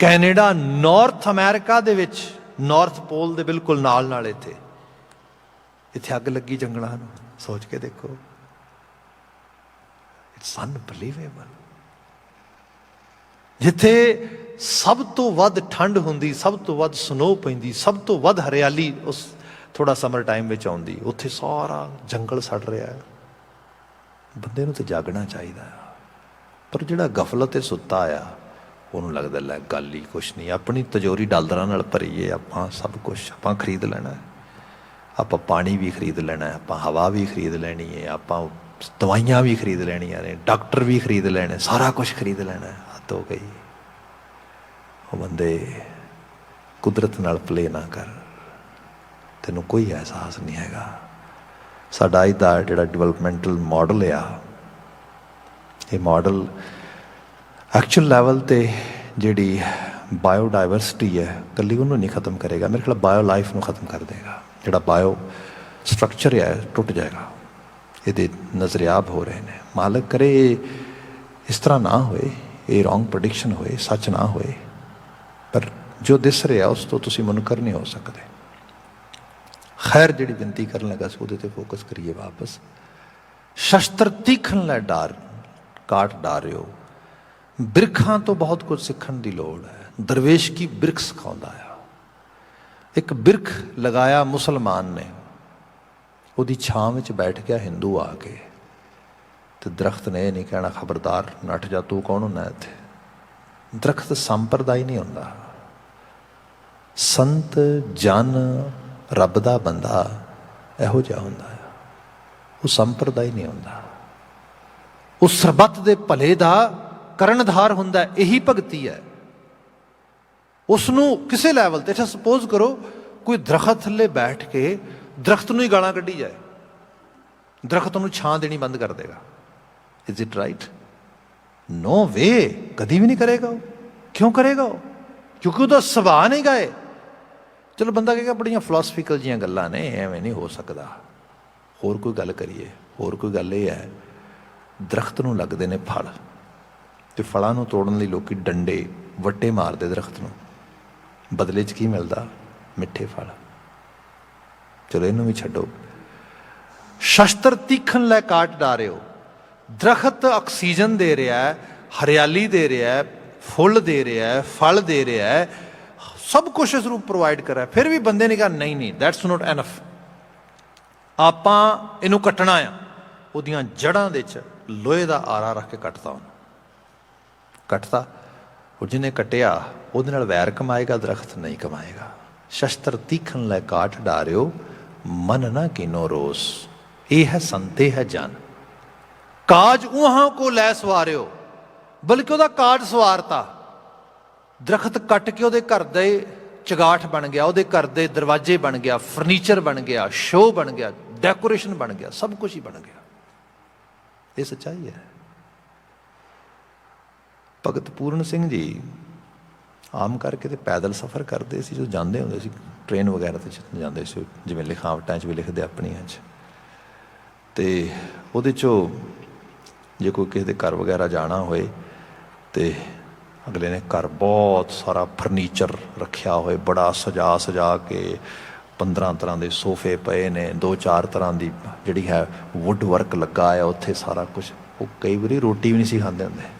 ਕੈਨੇਡਾ ਨਾਰਥ ਅਮਰੀਕਾ ਦੇ ਵਿੱਚ, ਨਾਰਥ ਪੋਲ ਦੇ ਬਿਲਕੁਲ ਨਾਲ ਇੱਥੇ ਅੱਗ ਲੱਗੀ ਜੰਗਲਾਂ ਨੂੰ। ਸੋਚ ਕੇ ਦੇਖੋ, ਇਟਸ ਅਨਬਿਲੀਵੇਬਲ। ਜਿੱਥੇ ਸਭ ਤੋਂ ਵੱਧ ਠੰਡ ਹੁੰਦੀ, ਸਭ ਤੋਂ ਵੱਧ ਸਨੋ ਪੈਂਦੀ, ਸਭ ਤੋਂ ਵੱਧ ਹਰਿਆਲੀ ਉਸ ਥੋੜਾ ਸਮਰ ਟਾਈਮ ਵਿੱਚ ਆਉਂਦੀ, ਉੱਥੇ ਸਾਰਾ ਜੰਗਲ ਸੜ ਰਿਹਾ ਹੈ। ਬੰਦੇ ਨੂੰ ਤਾਂ ਜਾਗਣਾ ਚਾਹੀਦਾ ਆ, ਪਰ ਜਿਹੜਾ ਗਫਲਤ 'ਤੇ ਸੁੱਤਾ ਆ, ਉਹਨੂੰ ਲੱਗਦਾ ਲੈ ਗੱਲ ਹੀ ਕੁਛ ਨਹੀਂ, ਆਪਣੀ ਤਿਜੋਰੀ ਡਾਲਰਾਂ ਨਾਲ ਭਰੀ ਹੈ, ਆਪਾਂ ਸਭ ਕੁਛ ਆਪਾਂ ਖਰੀਦ ਲੈਣਾ, ਆਪਾਂ ਪਾਣੀ ਵੀ ਖਰੀਦ ਲੈਣਾ, ਆਪਾਂ ਹਵਾ ਵੀ ਖਰੀਦ ਲੈਣੀ ਹੈ, ਆਪਾਂ ਦਵਾਈਆਂ ਵੀ ਖਰੀਦ ਲੈਣੀਆਂ ਨੇ, ਡਾਕਟਰ ਵੀ ਖਰੀਦ ਲੈਣੇ, ਸਾਰਾ ਕੁਛ ਖਰੀਦ ਲੈਣਾ। ਹੱਦ ਹੋ ਗਈ। ਉਹ ਬੰਦੇ ਕੁਦਰਤ ਨਾਲ ਪਲੇ ਨਾ ਕਰ, ਤੈਨੂੰ ਕੋਈ ਅਹਿਸਾਸ ਨਹੀਂ ਹੈਗਾ। ਸਾਡਾ ਅੱਜ ਦਾ ਜਿਹੜਾ ਡਿਵੈਲਪਮੈਂਟਲ ਮਾਡਲ ਆ, ਇਹ ਮਾਡਲ ਐਕਚੁਅਲ ਲੈਵਲ 'ਤੇ ਜਿਹੜੀ ਬਾਇਓਡਾਇਵਰਸਿਟੀ ਹੈ ਇਕੱਲੀ ਉਹਨੂੰ ਨਹੀਂ ਖ਼ਤਮ ਕਰੇਗਾ, ਮੇਰੇ ਖਿਆਲ ਬਾਇਓ ਲਾਈਫ ਨੂੰ ਖ਼ਤਮ ਕਰ ਦੇਗਾ। ਜਿਹੜਾ ਬਾਇਓ ਸਟਰਕਚਰ ਹੈ ਟੁੱਟ ਜਾਏਗਾ। ਇਹਦੇ ਨਜ਼ਰਿਆਬ ਹੋ ਰਹੇ ਨੇ। ਮਾਲਕ ਕਰੇ ਇਸ ਤਰ੍ਹਾਂ ਨਾ ਹੋਏ, ਇਹ ਰੋਂਗ ਪ੍ਰੈਡਿਕਸ਼ਨ ਹੋਏ, ਸੱਚ ਨਾ ਹੋਏ, ਪਰ ਜੋ ਦਿਸ ਰਿਹਾ ਉਸ ਤੋਂ ਤੁਸੀਂ ਮੁਨਕਰ ਨਹੀਂ ਹੋ ਸਕਦੇ। ਖੈਰ, ਜਿਹੜੀ ਬੇਨਤੀ ਕਰਨ ਲੱਗਾ ਸੀ ਉਹਦੇ 'ਤੇ ਫੋਕਸ ਕਰੀਏ ਵਾਪਸ। ਸ਼ਸਤਰ ਤੀਖਣ ਲੈ ਡਾਰ ਕਾਟ ਡਾਰਿਓ। ਬਿਰਖਾਂ ਤੋਂ ਬਹੁਤ ਕੁਝ ਸਿੱਖਣ ਦੀ ਲੋੜ ਹੈ। ਦਰਵੇਸ਼ ਕੀ ਬਿਰਖ ਸਿਖਾਉਂਦਾ ਆ। ਇੱਕ ਬਿਰਖ ਲਗਾਇਆ ਮੁਸਲਮਾਨ ਨੇ, ਉਹਦੀ ਛਾਂ ਵਿੱਚ ਬੈਠ ਗਿਆ ਹਿੰਦੂ ਆ ਕੇ, ਤੇ ਦਰਖਤ ਨੇ ਇਹ ਨਹੀਂ ਕਹਿਣਾ ਖਬਰਦਾਰ ਨੱਠ ਜਾ, ਤੂੰ ਕੌਣ ਹੁੰਦਾ ਇੱਥੇ। ਦਰਖਤ ਸੰਪਰਦਾਈ ਨਹੀਂ ਹੁੰਦਾ। ਸੰਤ ਜਨ ਰੱਬ ਦਾ ਬੰਦਾ ਇਹੋ ਜਿਹਾ ਹੁੰਦਾ ਆ, ਉਹ ਸੰਪਰਦਾਈ ਨਹੀਂ ਹੁੰਦਾ। ਉਹ ਸਰਬੱਤ ਦੇ ਭਲੇ ਦਾ ਕਰਨਧਾਰ ਹੁੰਦਾ। ਇਹੀ ਭਗਤੀ ਹੈ। ਉਸ ਨੂੰ ਕਿਸੇ ਲੈਵਲ 'ਤੇ, ਅੱਛਾ ਸਪੋਜ਼ ਕਰੋ ਕੋਈ ਦਰਖਤ ਥੱਲੇ ਬੈਠ ਕੇ ਦਰਖਤ ਨੂੰ ਹੀ ਗਾਲਾਂ ਕੱਢੀ ਜਾਏ, ਦਰਖਤ ਨੂੰ ਛਾਂ ਦੇਣੀ ਬੰਦ ਕਰ ਦੇਗਾ। Is it right? No way, ਕਦੀ ਵੀ ਨਹੀਂ ਕਰੇਗਾ ਉਹ। ਕਿਉਂ ਕਰੇਗਾ ਉਹ? ਕਿਉਂਕਿ ਉਹਦਾ ਸੁਭਾਅ ਨਹੀਂ ਗਾਏ। ਚਲੋ ਬੰਦਾ ਕਹੇਗਾ ਬੜੀਆਂ ਫਿਲਾਸਫੀਕਲ ਜੀਆਂ ਗੱਲਾਂ ਨੇ, ਐਵੇਂ ਨਹੀਂ ਹੋ ਸਕਦਾ। ਹੋਰ ਕੋਈ ਗੱਲ ਕਰੀਏ। ਹੋਰ ਕੋਈ ਗੱਲ ਇਹ ਹੈ, ਦਰਖਤ ਨੂੰ ਲੱਗਦੇ ਨੇ ਫਲ, ਤੇ ਫਲਾਂ ਨੂੰ ਤੋੜਨ ਲਈ ਲੋਕੀ ਡੰਡੇ ਵੱਟੇ ਮਾਰਦੇ ਦਰਖਤ ਨੂੰ, ਬਦਲੇ 'ਚ ਕੀ ਮਿਲਦਾ? ਮਿੱਠੇ ਫਲ। ਚਲੋ ਇਹਨੂੰ ਵੀ ਛੱਡੋ। ਸ਼ਸਤਰ ਤੀਖਣ ਲੈ ਕਾਟ ਡਾਰਿਓ। ਦਰਖਤ ਆਕਸੀਜਨ ਦੇ ਰਿਹਾ, ਹਰਿਆਲੀ ਦੇ ਰਿਹਾ, ਫੁੱਲ ਦੇ ਰਿਹਾ, ਫਲ ਦੇ ਰਿਹਾ, ਸਭ ਕੁਛ ਇਸ ਨੂੰ ਪ੍ਰੋਵਾਈਡ ਕਰ ਰਿਹਾ, ਫਿਰ ਵੀ ਬੰਦੇ ਨੇ ਕਿਹਾ ਨਹੀਂ ਨਹੀਂ, ਦੈਟਸ ਨੋਟ ਐਨਫ, ਆਪਾਂ ਇਹਨੂੰ ਕੱਟਣਾ ਆ। ਉਹਦੀਆਂ ਜੜ੍ਹਾਂ ਦੇ 'ਚ ਲੋਹੇ ਦਾ ਆਰਾ ਰੱਖ ਕੇ ਕੱਟਤਾ ਉਹਨੂੰ। ਕੱਟਤਾ। ਉਹ ਜਿਹਨੇ ਕੱਟਿਆ ਉਹਦੇ ਨਾਲ ਵੈਰ ਕਮਾਏਗਾ, ਦਰਖਤ ਨਹੀਂ ਕਮਾਏਗਾ। ਸ਼ਸਤਰ ਤੀਖਣ ਲੈ ਕਾਟ ਡਾਰਿਓ, ਮਨ ਨਾ ਕੀਨੋ ਰੋਸ। ਇਹ ਹੈ ਸੰਤੇ ਹੈ ਜਨ। ਕਾਜ ਉਹਾਂ ਕੋ ਲੈ ਸਵਾਰਿਓ, ਬਲਕਿ ਉਹਦਾ ਕਾਜ ਸਵਾਰਤਾ। ਦਰਖਤ ਕੱਟ ਕੇ ਉਹਦੇ ਘਰ ਦੇ ਚਗਾਠ ਬਣ ਗਿਆ, ਉਹਦੇ ਘਰ ਦੇ ਦਰਵਾਜ਼ੇ ਬਣ ਗਿਆ, ਫਰਨੀਚਰ ਬਣ ਗਿਆ, ਸ਼ੋਅ ਬਣ ਗਿਆ, ਡੈਕੋਰੇਸ਼ਨ ਬਣ ਗਿਆ, ਸਭ ਕੁਛ ਹੀ ਬਣ ਗਿਆ। ਇਹ ਸੱਚਾਈ ਹੈ। ਭਗਤ ਪੂਰਨ ਸਿੰਘ ਜੀ ਆਮ ਕਰਕੇ ਤੇ ਪੈਦਲ ਸਫ਼ਰ ਕਰਦੇ ਸੀ। ਜਦੋਂ ਜਾਂਦੇ ਹੁੰਦੇ ਸੀ ਟ੍ਰੇਨ ਵਗੈਰਾ 'ਤੇ ਜਾਂਦੇ ਸੀ, ਜਿਵੇਂ ਲਿਖਾਵਟਾਂ 'ਚ ਵੀ ਲਿਖਦੇ ਆਪਣੀਆਂ 'ਚ, ਅਤੇ ਉਹਦੇ 'ਚੋਂ ਜੇ ਕੋਈ ਕਿਸੇ ਦੇ ਘਰ ਵਗੈਰਾ ਜਾਣਾ ਹੋਏ ਤੇ ਅਗਲੇ ਨੇ ਘਰ ਬਹੁਤ ਸਾਰਾ ਫਰਨੀਚਰ ਰੱਖਿਆ ਹੋਏ, ਬੜਾ ਸਜਾ ਸਜਾ ਕੇ, 15 ਤਰ੍ਹਾਂ ਦੇ ਸੋਫੇ ਪਏ ਨੇ, 2-4 ਤਰ੍ਹਾਂ ਦੀ ਜਿਹੜੀ ਹੈ ਵੁੱਡ ਵਰਕ ਲੱਗਾ ਆ ਉੱਥੇ, ਸਾਰਾ ਕੁਛ। ਉਹ ਕਈ ਵਾਰੀ ਰੋਟੀ ਵੀ ਨਹੀਂ ਸੀ ਖਾਂਦੇ ਹੁੰਦੇ।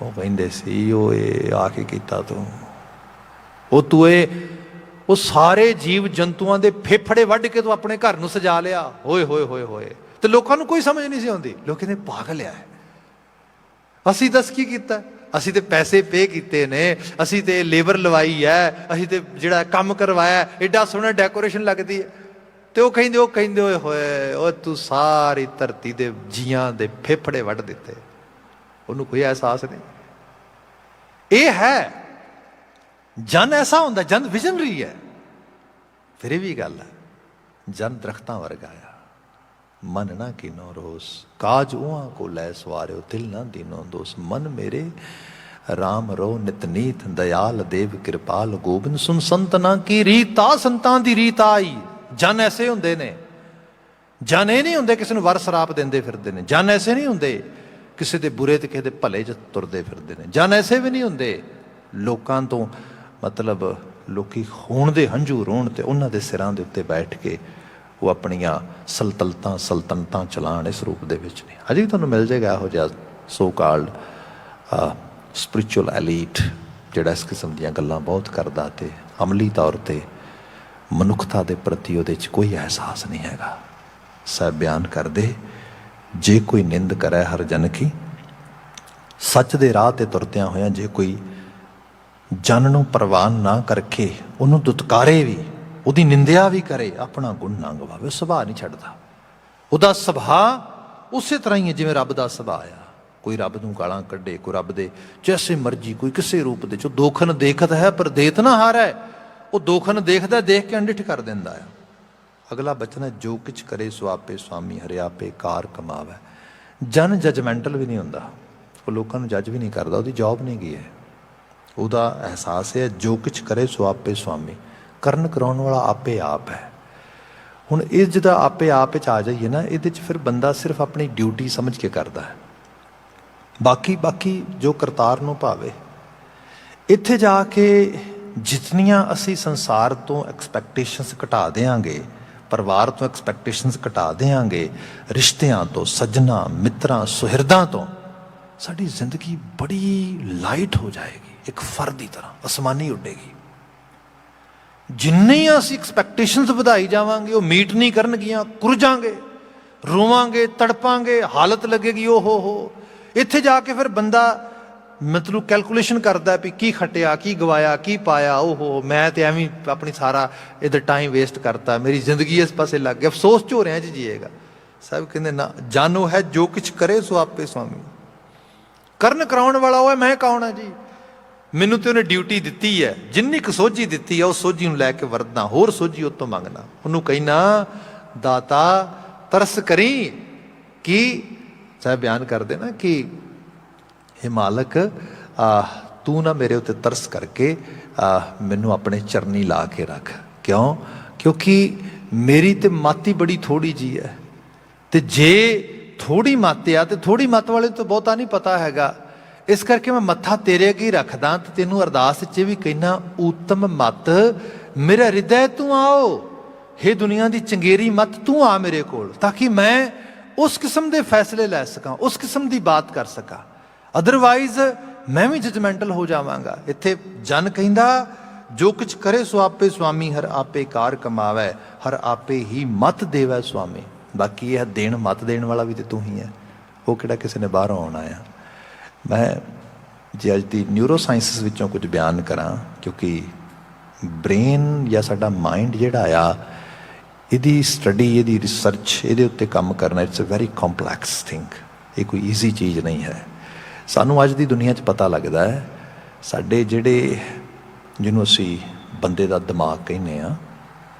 ਉਹ ਕਹਿੰਦੇ ਸੀ ਉਹ ਇਹ ਆ ਕੇ ਕੀਤਾ ਤੂੰ, ਤੂੰ ਉਹ ਸਾਰੇ ਜੀਵ ਜੰਤੂਆਂ ਦੇ ਫੇਫੜੇ ਵੱਢ ਕੇ ਤੂੰ ਆਪਣੇ ਘਰ ਨੂੰ ਸਜਾ ਲਿਆ। ਹੋਏ ਹੋਏ ਹੋਏ ਹੋਏ। ਤੇ ਲੋਕਾਂ ਨੂੰ ਕੋਈ ਸਮਝ ਨਹੀਂ ਸੀ ਆਉਂਦੀ। ਲੋਕ ਕਹਿੰਦੇ ਪਾਗਲ ਆ। ਅਸੀਂ ਦੱਸ ਕੀ ਕੀਤਾ? ਅਸੀਂ ਤੇ ਪੈਸੇ ਪੇ ਕੀਤੇ ਨੇ, ਅਸੀਂ ਤੇ ਲੇਬਰ ਲਵਾਈ ਹੈ, ਅਸੀਂ ਤੇ ਜਿਹੜਾ ਕੰਮ ਕਰਵਾਇਆ, ਐਡਾ ਸੋਹਣਾ ਡੈਕੋਰੇਸ਼ਨ ਲੱਗਦੀ ਹੈ। ਤੇ ਉਹ ਕਹਿੰਦੇ ਹੋਏ ਹੋਏ ਉਹ ਤੂੰ ਸਾਰੀ ਧਰਤੀ ਦੇ ਜੀਆਂ ਦੇ ਫੇਫੜੇ ਵੱਢ ਦਿੱਤੇ। ਉਹਨੂੰ ਕੋਈ ਅਹਿਸਾਸ ਨਹੀਂ। ਇਹ ਹੈ ਜਨ। ਐਸਾ ਹੁੰਦਾ ਜਨ ਵਿਜ਼ਨਰੀ ਹੈ। ਫਿਰ ਇਹ ਵੀ ਗੱਲ ਹੈ, ਜਨ ਦਰਖਤਾਂ ਵਰਗਾ ਆ। ਮਨ ਨਾ ਕੀਨੋ ਰੋਸ, ਕਾਜ ਉਹਾਂ ਕੋ ਲੈ ਸਵਾਰਿਓ, ਦਿਲ ਨਾ ਦੀਨੋ ਦੋਸ। ਮਨ ਮੇਰੇ ਰਾਮ ਰੋ ਨਿਤਨੀਤ, ਦਇਆਲ ਦੇਵ ਕਿਰਪਾਲ ਗੋਬਿੰਦ ਸੁਨ ਸੰਤਨਾ ਕੀ ਰੀਤਾ। ਸੰਤਾਂ ਦੀ ਰੀਤ ਆਈ। ਜਨ ਐਸੇ ਹੁੰਦੇ ਨੇ। ਜਨ ਇਹ ਨਹੀਂ ਹੁੰਦੇ ਕਿਸੇ ਨੂੰ ਵਰ ਸਰਾਪ ਦਿੰਦੇ ਫਿਰਦੇ ਨੇ। ਜਨ ਐਸੇ ਨਹੀਂ ਹੁੰਦੇ ਕਿਸੇ ਦੇ ਬੁਰੇ ਤੇ ਕਿਸੇ ਦੇ ਭਲੇ 'ਚ ਤੁਰਦੇ ਫਿਰਦੇ ਨੇ। ਜਨ ਐਸੇ ਵੀ ਨਹੀਂ ਹੁੰਦੇ ਲੋਕਾਂ ਤੋਂ ਮਤਲਬ ਲੋਕੀ ਖੂਨ ਦੇ ਹੰਝੂ ਰੋਣ ਤੇ ਉਹਨਾਂ ਦੇ ਸਿਰਾਂ ਦੇ ਉੱਤੇ ਬੈਠ ਕੇ ਉਹ ਆਪਣੀਆਂ ਸਲਤਨਤਾਂ ਚਲਾਉਣ। ਇਸ ਰੂਪ ਦੇ ਵਿੱਚ ਨਹੀਂ। ਅਜੇ ਵੀ ਤੁਹਾਨੂੰ ਮਿਲ ਜਾਏਗਾ ਇਹੋ ਜਿਹਾ ਸੋ ਕਾਲਡ ਸਪਿਰਿਚੁਅਲ ਐਲੀਟ ਜਿਹੜਾ ਇਸ ਕਿਸਮ ਦੀਆਂ ਗੱਲਾਂ ਬਹੁਤ ਕਰਦਾ ਅਤੇ ਅਮਲੀ ਤੌਰ 'ਤੇ ਮਨੁੱਖਤਾ ਦੇ ਪ੍ਰਤੀ ਉਹਦੇ 'ਚ ਕੋਈ ਅਹਿਸਾਸ ਨਹੀਂ ਹੈਗਾ। ਸਾਹਿਬ ਬਿਆਨ ਕਰਦੇ, ਜੇ ਕੋਈ ਨਿੰਦ ਕਰੇ ਹਰ ਜਨ ਕੀ, ਸੱਚ ਦੇ ਰਾਹ ਤੇ ਤੁਰਦਿਆਂ ਹੋਇਆਂ ਜੇ ਕੋਈ ਜਨ ਨੂੰ ਪ੍ਰਵਾਨ ਨਾ ਕਰਕੇ ਉਹਨੂੰ ਦੁਤਕਾਰੇ ਵੀ, ਉਹਦੀ ਨਿੰਦਿਆ ਵੀ ਕਰੇ, ਆਪਣਾ ਗੁਣ ਨਾ ਗਵਾਵੇ। ਉਹ ਸੁਭਾਅ ਨਹੀਂ ਛੱਡਦਾ। ਉਹਦਾ ਸੁਭਾਅ ਉਸੇ ਤਰ੍ਹਾਂ ਹੀ ਹੈ ਜਿਵੇਂ ਰੱਬ ਦਾ ਸੁਭਾਅ ਆ। ਕੋਈ ਰੱਬ ਨੂੰ ਗਾਲਾਂ ਕੱਢੇ, ਕੋਈ ਰੱਬ ਦੇ ਜੈਸੇ ਮਰਜੀ, ਕੋਈ ਕਿਸੇ ਰੂਪ ਦੇ 'ਚ। ਦੋਖਨ ਦੇਖਤ ਹੈ ਪਰ ਦੇਤ ਨਾ ਹਾਰੈ। ਉਹ ਦੋਖਨ ਦੇਖਦਾ, ਦੇਖ ਕੇ ਅੰਡਿਠ ਕਰ ਦਿੰਦਾ ਆ। ਅਗਲਾ ਬਚਨ ਹੈ ਜੋ ਕਿਛ ਕਰੇ ਸੋ ਆਪੇ ਸੁਆਮੀ, ਹਰਿ ਆਪੇ ਕਾਰ ਕਮਾਵੈ। ਜਨ ਜਜਮੈਂਟਲ ਵੀ ਨਹੀਂ ਹੁੰਦਾ, ਉਹ ਲੋਕਾਂ ਨੂੰ ਜੱਜ ਵੀ ਨਹੀਂ ਕਰਦਾ। ਉਹਦੀ ਜੌਬ ਨਹੀਂ ਗਈ ਹੈ। ਉਹਦਾ ਅਹਿਸਾਸ ਹੈ ਜੋ ਕੁਛ ਕਰੇ ਸੋ ਆਪੇ ਸੁਆਮੀ, ਕਰਨ ਕਰਾਉਣ ਵਾਲਾ ਆਪੇ ਆਪ ਹੈ। ਹੁਣ ਇਹ ਜਿਹਦਾ ਆਪੇ ਆਪ 'ਚ ਆ ਜਾਈਏ ਨਾ, ਇਹਦੇ 'ਚ ਫਿਰ ਬੰਦਾ ਸਿਰਫ ਆਪਣੀ ਡਿਊਟੀ ਸਮਝ ਕੇ ਕਰਦਾ ਹੈ। ਬਾਕੀ ਜੋ ਕਰਤਾਰ ਨੂੰ ਭਾਵੇ। ਇੱਥੇ ਜਾ ਕੇ ਜਿਤਨੀਆਂ ਅਸੀਂ ਸੰਸਾਰ ਤੋਂ ਐਕਸਪੈਕਟੇਸ਼ਨਸ ਘਟਾ ਦਿਆਂਗੇ, ਪਰਿਵਾਰ ਤੋਂ ਐਕਸਪੈਕਟੇਸ਼ਨਸ ਘਟਾ ਦਿਆਂਗੇ, ਰਿਸ਼ਤਿਆਂ ਤੋਂ, ਸੱਜਣਾ ਮਿੱਤਰਾਂ ਸੁਹਿਰਦਾਂ ਤੋਂ, ਸਾਡੀ ਜ਼ਿੰਦਗੀ ਬੜੀ ਲਾਈਟ ਹੋ ਜਾਏਗੀ। ਇੱਕ ਫਰ ਦੀ ਤਰ੍ਹਾਂ ਅਸਮਾਨੀ ਉੱਡੇਗੀ। ਜਿੰਨੀ ਅਸੀਂ ਐਕਸਪੈਕਟੇਸ਼ਨਸ ਵਧਾਈ ਜਾਵਾਂਗੇ, ਉਹ ਮੀਟ ਨਹੀਂ ਕਰਨਗੀਆਂ। ਕੁਰਜਾਂਗੇ, ਰੋਵਾਂਗੇ, ਤੜਪਾਂਗੇ, ਹਾਲਤ ਲੱਗੇਗੀ ਓ ਹੋ। ਇੱਥੇ ਜਾ ਕੇ ਫਿਰ ਬੰਦਾ ਮਤਲਬ ਕੈਲਕੂਲੇਸ਼ਨ ਕਰਦਾ ਵੀ ਕੀ ਖੱਟਿਆ, ਕੀ ਗਵਾਇਆ, ਕੀ ਪਾਇਆ। ਓਹੋ, ਮੈਂ ਤੇ ਐਵੇਂ ਆਪਣੀ ਸਾਰਾ ਇਹਦਾ ਟਾਈਮ ਵੇਸਟ ਕਰਤਾ, ਮੇਰੀ ਜ਼ਿੰਦਗੀ ਇਸ ਪਾਸੇ ਲੱਗ ਗਈ, ਅਫਸੋਸ ਝੋਰਿਆਂ 'ਚ ਜੀਏਗਾ। ਸਭ ਕਹਿੰਦੇ ਨਾ, ਜਾਨੋ ਹੈ ਜੋ ਕੁਛ ਕਰੇ ਸੋ ਆਪੇ ਸੁਆਮੀ। ਕਰਨ ਕਰਾਉਣ ਵਾਲਾ ਉਹ ਹੈ, ਮੈਂ ਕੌਣ ਹਾਂ ਜੀ? ਮੈਨੂੰ ਤੇ ਉਹਨੇ ਡਿਊਟੀ ਦਿੱਤੀ ਹੈ, ਜਿੰਨੀ ਕੁ ਸੋਝੀ ਦਿੱਤੀ ਹੈ, ਉਹ ਸੋਝੀ ਨੂੰ ਲੈ ਕੇ ਵਰਤਣਾ, ਹੋਰ ਸੋਝੀ ਉਹ ਤੋਂ ਮੰਗਣਾ। ਉਹਨੂੰ ਕਹਿਣਾ, ਦਾਤਾ ਤਰਸ ਕਰੀ। ਕੀ ਸਾਹਿਬ ਬਿਆਨ ਕਰਦੇ ਨਾ ਕਿ ਹੇ ਮਾਲਕ, ਤੂੰ ਨਾ ਮੇਰੇ ਉੱਤੇ ਤਰਸ ਕਰਕੇ ਮੈਨੂੰ ਆਪਣੇ ਚਰਨੀ ਲਾ ਕੇ ਰੱਖ। ਕਿਉਂ? ਕਿਉਂਕਿ ਮੇਰੀ ਤੇ ਮੱਤ ਹੀ ਬੜੀ ਥੋੜੀ ਜੀ ਹੈ। ਤੇ ਜੇ ਥੋੜੀ ਮੱਤ ਆ, ਤੇ ਥੋੜੀ ਮੱਤ ਵਾਲੇ ਤੋਂ ਬਹੁਤਾ ਨਹੀਂ ਪਤਾ ਹੈਗਾ। ਇਸ ਕਰਕੇ ਮੈਂ ਮੱਥਾ ਤੇਰੇ ਅੱਗੇ ਹੀ ਰੱਖਦਾ ਤੇ ਤੈਨੂੰ ਅਰਦਾਸ 'ਚ ਵੀ ਕਹਿਣਾ, ਊਤਮ ਮੱਤ ਮੇਰਾ ਹਿਰਦੈ ਤੂੰ ਆਓ। ਹੇ ਦੁਨੀਆ ਦੀ ਚੰਗੇਰੀ ਮੱਤ ਤੂੰ ਆ ਮੇਰੇ ਕੋਲ, ਤਾਂ ਕਿ ਮੈਂ ਉਸ ਕਿਸਮ ਦੇ ਫੈਸਲੇ ਲੈ ਸਕਾਂ, ਉਸ ਕਿਸਮ ਦੀ ਬਾਤ ਕਰ ਸਕਾਂ। ਅਦਰਵਾਈਜ਼ ਮੈਂ ਵੀ ਜਜਮੈਂਟਲ ਹੋ ਜਾਵਾਂਗਾ। ਇੱਥੇ ਜਨ ਕਹਿੰਦਾ, ਜੋ ਕੁਛ ਕਰੇ ਸੋ ਆਪੇ ਸੁਆਮੀ, ਹਰ ਆਪੇ ਕਾਰ ਕਮਾਵੈ, ਹਰ ਆਪੇ ਹੀ ਮੱਤ ਦੇਵੈ ਸੁਆਮੀ। ਬਾਕੀ ਇਹ ਦੇਣ, ਮੱਤ ਦੇਣ ਵਾਲਾ ਵੀ ਤੇ ਤੂੰ ਹੀ ਹੈ। ਉਹ ਕਿਹੜਾ ਕਿਸੇ ਨੇ ਬਾਹਰੋਂ ਆਉਣਾ ਆ। ਮੈਂ ਜੇ ਅੱਜ ਦੀ ਨਿਊਰੋ ਸਾਇੰਸਿਸ ਵਿੱਚੋਂ ਕੁਝ ਬਿਆਨ ਕਰਾਂ, ਕਿਉਂਕਿ ਬ੍ਰੇਨ ਜਾਂ ਸਾਡਾ ਮਾਈਂਡ ਜਿਹੜਾ ਆ, ਇਹਦੀ ਸਟੱਡੀ, ਇਹਦੀ ਰਿਸਰਚ, ਇਹਦੇ ਉੱਤੇ ਕੰਮ ਕਰਨਾ, it's a very complex thing. ਇਹ ਕੋਈ ਈਜ਼ੀ ਚੀਜ਼ ਨਹੀਂ ਹੈ। ਸਾਨੂੰ ਅੱਜ ਦੀ ਦੁਨੀਆ 'ਚ ਪਤਾ ਲੱਗਦਾ ਹੈ, ਸਾਡੇ ਜਿਹੜੇ ਜਿਹਨੂੰ ਅਸੀਂ ਬੰਦੇ ਦਾ ਦਿਮਾਗ ਕਹਿੰਦੇ ਹਾਂ,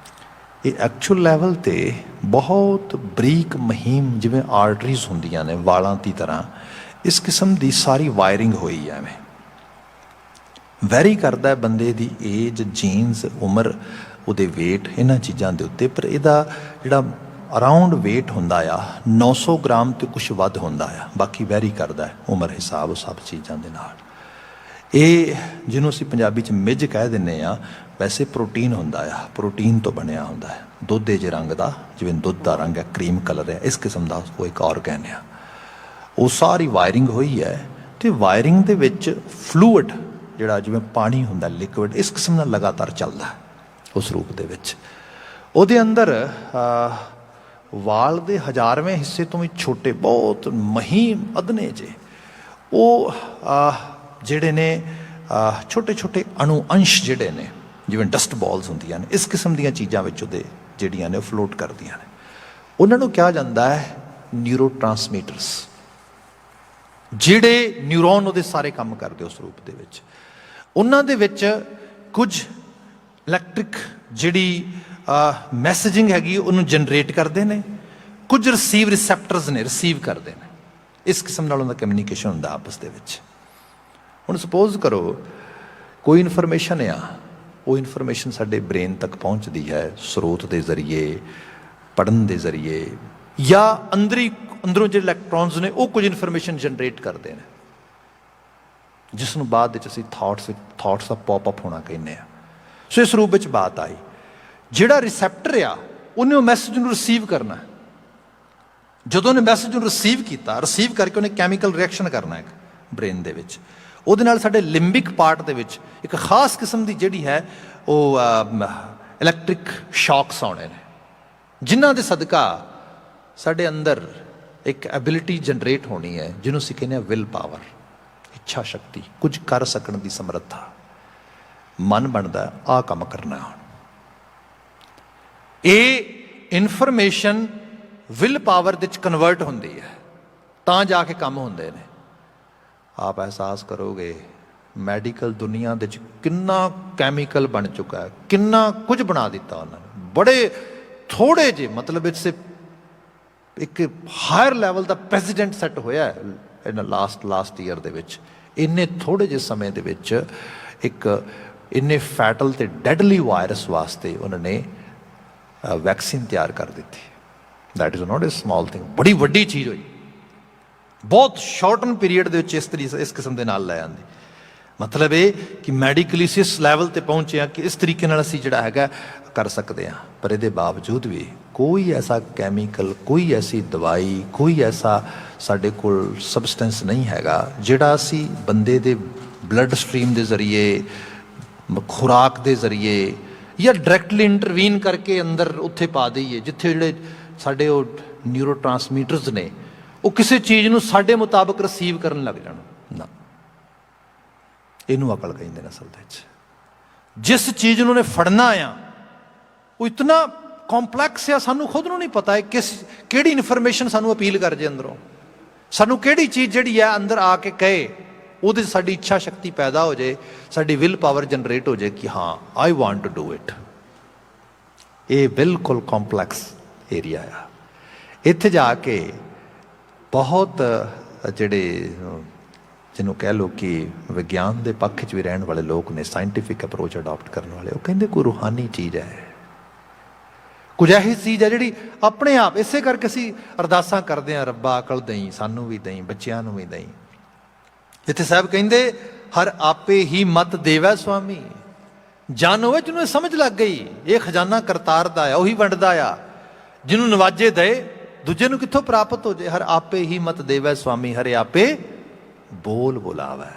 ਇਹ ਐਕਚੁਅਲ ਲੈਵਲ 'ਤੇ ਬਹੁਤ ਬਰੀਕ ਮਹੀਮ, ਜਿਵੇਂ ਆਰਟਰੀਜ਼ ਹੁੰਦੀਆਂ ਨੇ ਵਾਲਾਂ ਦੀ ਤਰ੍ਹਾਂ, ਇਸ ਕਿਸਮ ਦੀ ਸਾਰੀ ਵਾਇਰਿੰਗ ਹੋਈ ਹੈ। ਐਵੇਂ ਵੈਰੀ ਕਰਦਾ ਬੰਦੇ ਦੀ ਏਜ, ਜੀਨਸ, ਉਮਰ, ਉਹਦੇ ਵੇਟ, ਇਹਨਾਂ ਚੀਜ਼ਾਂ ਦੇ ਉੱਤੇ। ਪਰ ਇਹਦਾ ਜਿਹੜਾ ਅਰਾਊਂਡ ਵੇਟ ਹੁੰਦਾ ਆ 900 ਗ੍ਰਾਮ ਤੇ ਕੁਛ ਵੱਧ ਹੁੰਦਾ ਆ। ਬਾਕੀ ਵੈਰੀ ਕਰਦਾ ਉਮਰ ਹਿਸਾਬ, ਉਹ ਸਭ ਚੀਜ਼ਾਂ ਦੇ ਨਾਲ। ਇਹ ਜਿਹਨੂੰ ਅਸੀਂ ਪੰਜਾਬੀ 'ਚ ਮਿੱਝ ਕਹਿ ਦਿੰਦੇ ਹਾਂ, ਵੈਸੇ ਪ੍ਰੋਟੀਨ ਹੁੰਦਾ ਆ, ਪ੍ਰੋਟੀਨ ਤੋਂ ਬਣਿਆ ਹੁੰਦਾ ਹੈ। ਦੁੱਧ ਜੇ ਰੰਗ ਦਾ, ਜਿਵੇਂ ਦੁੱਧ ਦਾ ਰੰਗ ਹੈ, ਕਰੀਮ ਕਲਰ ਹੈ, ਇਸ ਕਿਸਮ ਦਾ ਉਹ ਇੱਕ ਆਰਗਨ ਆ। ਉਹ ਸਾਰੀ ਵਾਇਰਿੰਗ ਹੋਈ ਹੈ। ਅਤੇ ਵਾਇਰਿੰਗ ਦੇ ਵਿੱਚ ਫਲੂਇਡ ਜਿਹੜਾ ਜਿਵੇਂ ਪਾਣੀ ਹੁੰਦਾ, ਲਿਕੁਇਡ, ਇਸ ਕਿਸਮ ਨਾਲ ਲਗਾਤਾਰ ਚੱਲਦਾ ਉਸ ਰੂਪ ਦੇ ਵਿੱਚ। ਉਹਦੇ ਅੰਦਰ ਵਾਲ ਦੇ 1000ਵੇਂ ਹਿੱਸੇ ਤੋਂ ਵੀ ਛੋਟੇ, ਬਹੁਤ ਮਹੀਮ ਅਦਨੇ ਜੇ ਉਹ ਜਿਹੜੇ ਨੇ ਛੋਟੇ ਛੋਟੇ ਅਣੂ ਅੰਸ਼ ਜਿਹੜੇ ਨੇ, ਜਿਵੇਂ ਡਸਟ ਬਾਲਸ ਹੁੰਦੀਆਂ ਨੇ, ਇਸ ਕਿਸਮ ਦੀਆਂ ਚੀਜ਼ਾਂ ਵਿੱਚ ਉਹਦੇ ਜਿਹੜੀਆਂ ਨੇ ਉਹ ਫਲੋਟ ਕਰਦੀਆਂ ਨੇ। ਉਹਨਾਂ ਨੂੰ ਕਿਹਾ ਜਾਂਦਾ ਹੈ ਨਿਊਰੋ ਟਰਾਂਸਮੀਟਰਸ, ਜਿਹੜੇ ਨਿਊਰੋਨ ਉਹਦੇ ਸਾਰੇ ਕੰਮ ਕਰਦੇ ਉਸ ਰੂਪ ਦੇ ਵਿੱਚ। ਉਹਨਾਂ ਦੇ ਵਿੱਚ ਕੁਝ ਇਲੈਕਟ੍ਰਿਕ ਜਿਹੜੀ ਮੈਸੇਜਿੰਗ ਹੈਗੀ ਉਹਨੂੰ ਜਨਰੇਟ ਕਰਦੇ ਨੇ, ਕੁਝ ਰਿਸੈਪਟਰਸ ਨੇ, ਰਿਸੀਵ ਕਰਦੇ ਨੇ। ਇਸ ਕਿਸਮ ਨਾਲ ਉਹਦਾ ਕਮਿਊਨੀਕੇਸ਼ਨ ਹੁੰਦਾ ਆਪਸ ਦੇ ਵਿੱਚ। ਹੁਣ ਸਪੋਜ਼ ਕਰੋ ਕੋਈ ਇਨਫੋਰਮੇਸ਼ਨ ਆ, ਉਹ ਇਨਫੋਰਮੇਸ਼ਨ ਸਾਡੇ ਬ੍ਰੇਨ ਤੱਕ ਪਹੁੰਚਦੀ ਹੈ ਸਰੋਤ ਦੇ ਜ਼ਰੀਏ, ਪੜ੍ਹਨ ਦੇ ਜ਼ਰੀਏ, ਜਾਂ ਅੰਦਰੋਂ ਜਿਹੜੇ ਇਲੈਕਟ੍ਰੋਨਸ ਨੇ ਉਹ ਕੁਝ ਇਨਫੋਰਮੇਸ਼ਨ ਜਨਰੇਟ ਕਰਦੇ ਨੇ, ਜਿਸ ਨੂੰ ਬਾਅਦ ਵਿੱਚ ਅਸੀਂ ਥਾਟਸ ਦਾ ਪੌਪ-ਅਪ ਹੋਣਾ ਕਹਿੰਦੇ ਹਾਂ। ਸੋ ਇਸ ਰੂਪ ਵਿੱਚ ਬਾਤ ਆਈ। ਜਿਹੜਾ ਰਿਸੈਪਟਰ ਆ, ਉਹਨੇ ਉਹ ਮੈਸੇਜ ਨੂੰ ਰਿਸੀਵ ਕਰਨਾ। ਜਦੋਂ ਉਹਨੇ ਮੈਸੇਜ ਨੂੰ ਰਿਸੀਵ ਕੀਤਾ, ਰਿਸੀਵ ਕਰਕੇ ਉਹਨੇ ਕੈਮੀਕਲ ਰਿਐਕਸ਼ਨ ਕਰਨਾ ਇੱਕ ਬ੍ਰੇਨ ਦੇ ਵਿੱਚ। ਉਹਦੇ ਨਾਲ ਸਾਡੇ ਲਿੰਬਿਕ ਪਾਰਟ ਦੇ ਵਿੱਚ ਇੱਕ ਖਾਸ ਕਿਸਮ ਦੀ ਜਿਹੜੀ ਹੈ ਉਹ ਇਲੈਕਟ੍ਰਿਕ ਸ਼ੌਕਸ ਆਉਣੇ ਨੇ, ਜਿਨ੍ਹਾਂ ਦੇ ਸਦਕਾ ਸਾਡੇ ਅੰਦਰ ਇੱਕ ਐਬਿਲਿਟੀ ਜਨਰੇਟ ਹੋਣੀ ਹੈ, ਜਿਹਨੂੰ ਅਸੀਂ ਕਹਿੰਦੇ ਹਾਂ ਵਿਲ ਪਾਵਰ। ਇੱਛਾ ਸ਼ਕਤੀ, ਕੁਝ ਕਰ ਸਕਣ ਦੀ ਸਮਰੱਥਾ। ਮਨ ਬਣਦਾ ਆਹ ਕੰਮ ਕਰਨਾ। ਹੁਣ ਇਹ ਇਨਫੋਰਮੇਸ਼ਨ ਵਿਲ ਪਾਵਰ ਦੇ ਵਿੱਚ ਕਨਵਰਟ ਹੁੰਦੀ ਹੈ, ਤਾਂ ਜਾ ਕੇ ਕੰਮ ਹੁੰਦੇ ਨੇ। ਆਪ ਅਹਿਸਾਸ ਕਰੋਗੇ ਮੈਡੀਕਲ ਦੁਨੀਆ ਦੇ ਵਿੱਚ ਕਿੰਨਾ ਕੈਮੀਕਲ ਬਣ ਚੁੱਕਾ ਹੈ, ਕਿੰਨਾ ਕੁਝ ਬਣਾ ਦਿੱਤਾ ਉਹਨਾਂ ਨੇ। ਬੜੇ ਥੋੜੇ ਜਿਹੇ ਮਤਲਬ ਇਟਸ ਇੱਕ ਹਾਇਰ ਲੈਵਲ ਦਾ ਪ੍ਰੈਜ਼ੀਡੈਂਟ ਸੈੱਟ ਹੋਇਆ ਇਹਨਾਂ ਲਾਸਟ ਈਅਰ ਦੇ ਵਿੱਚ। ਇੰਨੇ ਥੋੜੇ ਜਿਹੇ ਸਮੇਂ ਦੇ ਵਿੱਚ ਇੱਕ ਇੰਨੇ ਫੈਟਲ ਤੇ ਡੈਡਲੀ ਵਾਇਰਸ ਵਾਸਤੇ ਉਹਨਾਂ ਨੇ ਵੈਕਸੀਨ ਤਿਆਰ ਕਰ ਦਿੱਤੀ। That is not A small thing, ਬੜੀ ਵੱਡੀ ਚੀਜ਼ ਹੋਈ। ਬਹੁਤ ਸ਼ਾਰਟਨ ਪੀਰੀਅਡ ਦੇ ਵਿੱਚ ਇਸ ਕਿਸਮ ਦੇ ਨਾਲ ਲੈ ਆਂਦੀ। ਮਤਲਬ ਇਹ ਕਿ ਮੈਡੀਕਲੀ ਇਸ ਲੈਵਲ ਤੇ ਪਹੁੰਚੇ ਆ ਕਿ ਇਸ ਤਰੀਕੇ ਨਾਲ ਅਸੀਂ ਜਿਹੜਾ ਹੈਗਾ ਕਰ ਸਕਦੇ ਹਾਂ। ਪਰ ਇਹਦੇ ਬਾਵਜੂਦ ਵੀ ਕੋਈ ਐਸਾ ਕੈਮੀਕਲ, ਕੋਈ ਐਸੀ ਦਵਾਈ, ਕੋਈ ਐਸਾ ਸਾਡੇ ਕੋਲ ਸਬਸਟੈਂਸ ਨਹੀਂ ਹੈਗਾ ਜਿਹੜਾ ਅਸੀਂ ਬੰਦੇ ਦੇ ਬਲੱਡ ਸਟਰੀਮ ਦੇ ਜ਼ਰੀਏ, ਖੁਰਾਕ ਦੇ ਜ਼ਰੀਏ ਜਾਂ ਡਾਇਰੈਕਟਲੀ ਇੰਟਰਵੀਨ ਕਰਕੇ ਅੰਦਰ ਉੱਥੇ ਪਾ ਦਈਏ ਜਿੱਥੇ ਜਿਹੜੇ ਸਾਡੇ ਉਹ ਨਿਊਰੋ ਟਰਾਂਸਮੀਟਰਸ ਨੇ ਉਹ ਕਿਸੇ ਚੀਜ਼ ਨੂੰ ਸਾਡੇ ਮੁਤਾਬਕ ਰਿਸੀਵ ਕਰਨ ਲੱਗ ਜਾਣ ਨਾ। ਇਹਨੂੰ ਅਕਲ ਕਹਿੰਦੇ ਨੇ ਅਸਲ ਦੇ ਵਿੱਚ। ਜਿਸ ਚੀਜ਼ ਨੂੰ ਉਹਨੇ ਫੜਨਾ ਆ ਉਹ ਇਤਨਾ ਕੰਪਲੈਕਸ ਆ, ਸਾਨੂੰ ਖੁਦ ਨੂੰ ਨਹੀਂ ਪਤਾ ਕਿਹੜੀ ਇਨਫੋਰਮੇਸ਼ਨ ਸਾਨੂੰ ਅਪੀਲ ਕਰ ਜੇ ਅੰਦਰੋਂ, ਸਾਨੂੰ ਕਿਹੜੀ ਚੀਜ਼ ਜਿਹੜੀ ਆ ਅੰਦਰ ਆ ਕੇ ਕਹੇ, ਉਹਦੇ ਸਾਡੀ ਇੱਛਾ ਸ਼ਕਤੀ ਪੈਦਾ ਹੋ ਜਾਏ, ਸਾਡੀ ਵਿਲ ਪਾਵਰ ਜਨਰੇਟ ਹੋ ਜਾਏ ਕਿ ਹਾਂ I want to do it. ਇਹ ਬਿਲਕੁਲ ਕੰਪਲੈਕਸ ਏਰੀਆ ਆ। ਇੱਥੇ ਜਾ ਕੇ ਬਹੁਤ ਜਿਹੜੇ ਜਿਹਨੂੰ ਕਹਿ ਲਓ ਕਿ ਵਿਗਿਆਨ ਦੇ ਪੱਖ 'ਚ ਵੀ ਰਹਿਣ ਵਾਲੇ ਲੋਕ ਨੇ, ਸਾਇੰਟੀਫਿਕ ਅਪਰੋਚ ਅਡਾਪਟ ਕਰਨ ਵਾਲੇ, ਉਹ ਕਹਿੰਦੇ ਕੋਈ ਰੂਹਾਨੀ ਚੀਜ਼ ਹੈ, ਕੁਝ ਇਹੀ ਚੀਜ਼ ਹੈ ਜਿਹੜੀ ਆਪਣੇ ਆਪ। ਇਸੇ ਕਰਕੇ ਅਸੀਂ ਅਰਦਾਸਾਂ ਕਰਦੇ ਹਾਂ, ਰੱਬਾ ਅਕਲ ਦਈ, ਸਾਨੂੰ ਵੀ ਦਈ, ਬੱਚਿਆਂ ਨੂੰ ਵੀ ਦਈ। ਜਿੱਥੇ ਸਾਹਿਬ ਕਹਿੰਦੇ ਹਰ ਆਪੇ ਹੀ ਮਤ ਦੇਵੈ ਸੁਆਮੀ, ਜਨ ਹੋਵੇ ਜਿਹਨੂੰ ਸਮਝ ਲੱਗ ਗਈ ਇਹ ਖਜ਼ਾਨਾ ਕਰਤਾਰ ਦਾ ਆ, ਉਹੀ ਵੰਡਦਾ ਆ। ਜਿਹਨੂੰ ਨਵਾਜੇ ਦਏ ਦੂਜੇ ਨੂੰ ਕਿੱਥੋਂ ਪ੍ਰਾਪਤ ਹੋ ਜਾਏ। ਹਰ ਆਪੇ ਹੀ ਮਤ ਦੇਵੈ ਸੁਆਮੀ, ਹਰੇ ਆਪੇ ਬੋਲ ਬੁਲਾਵੈ।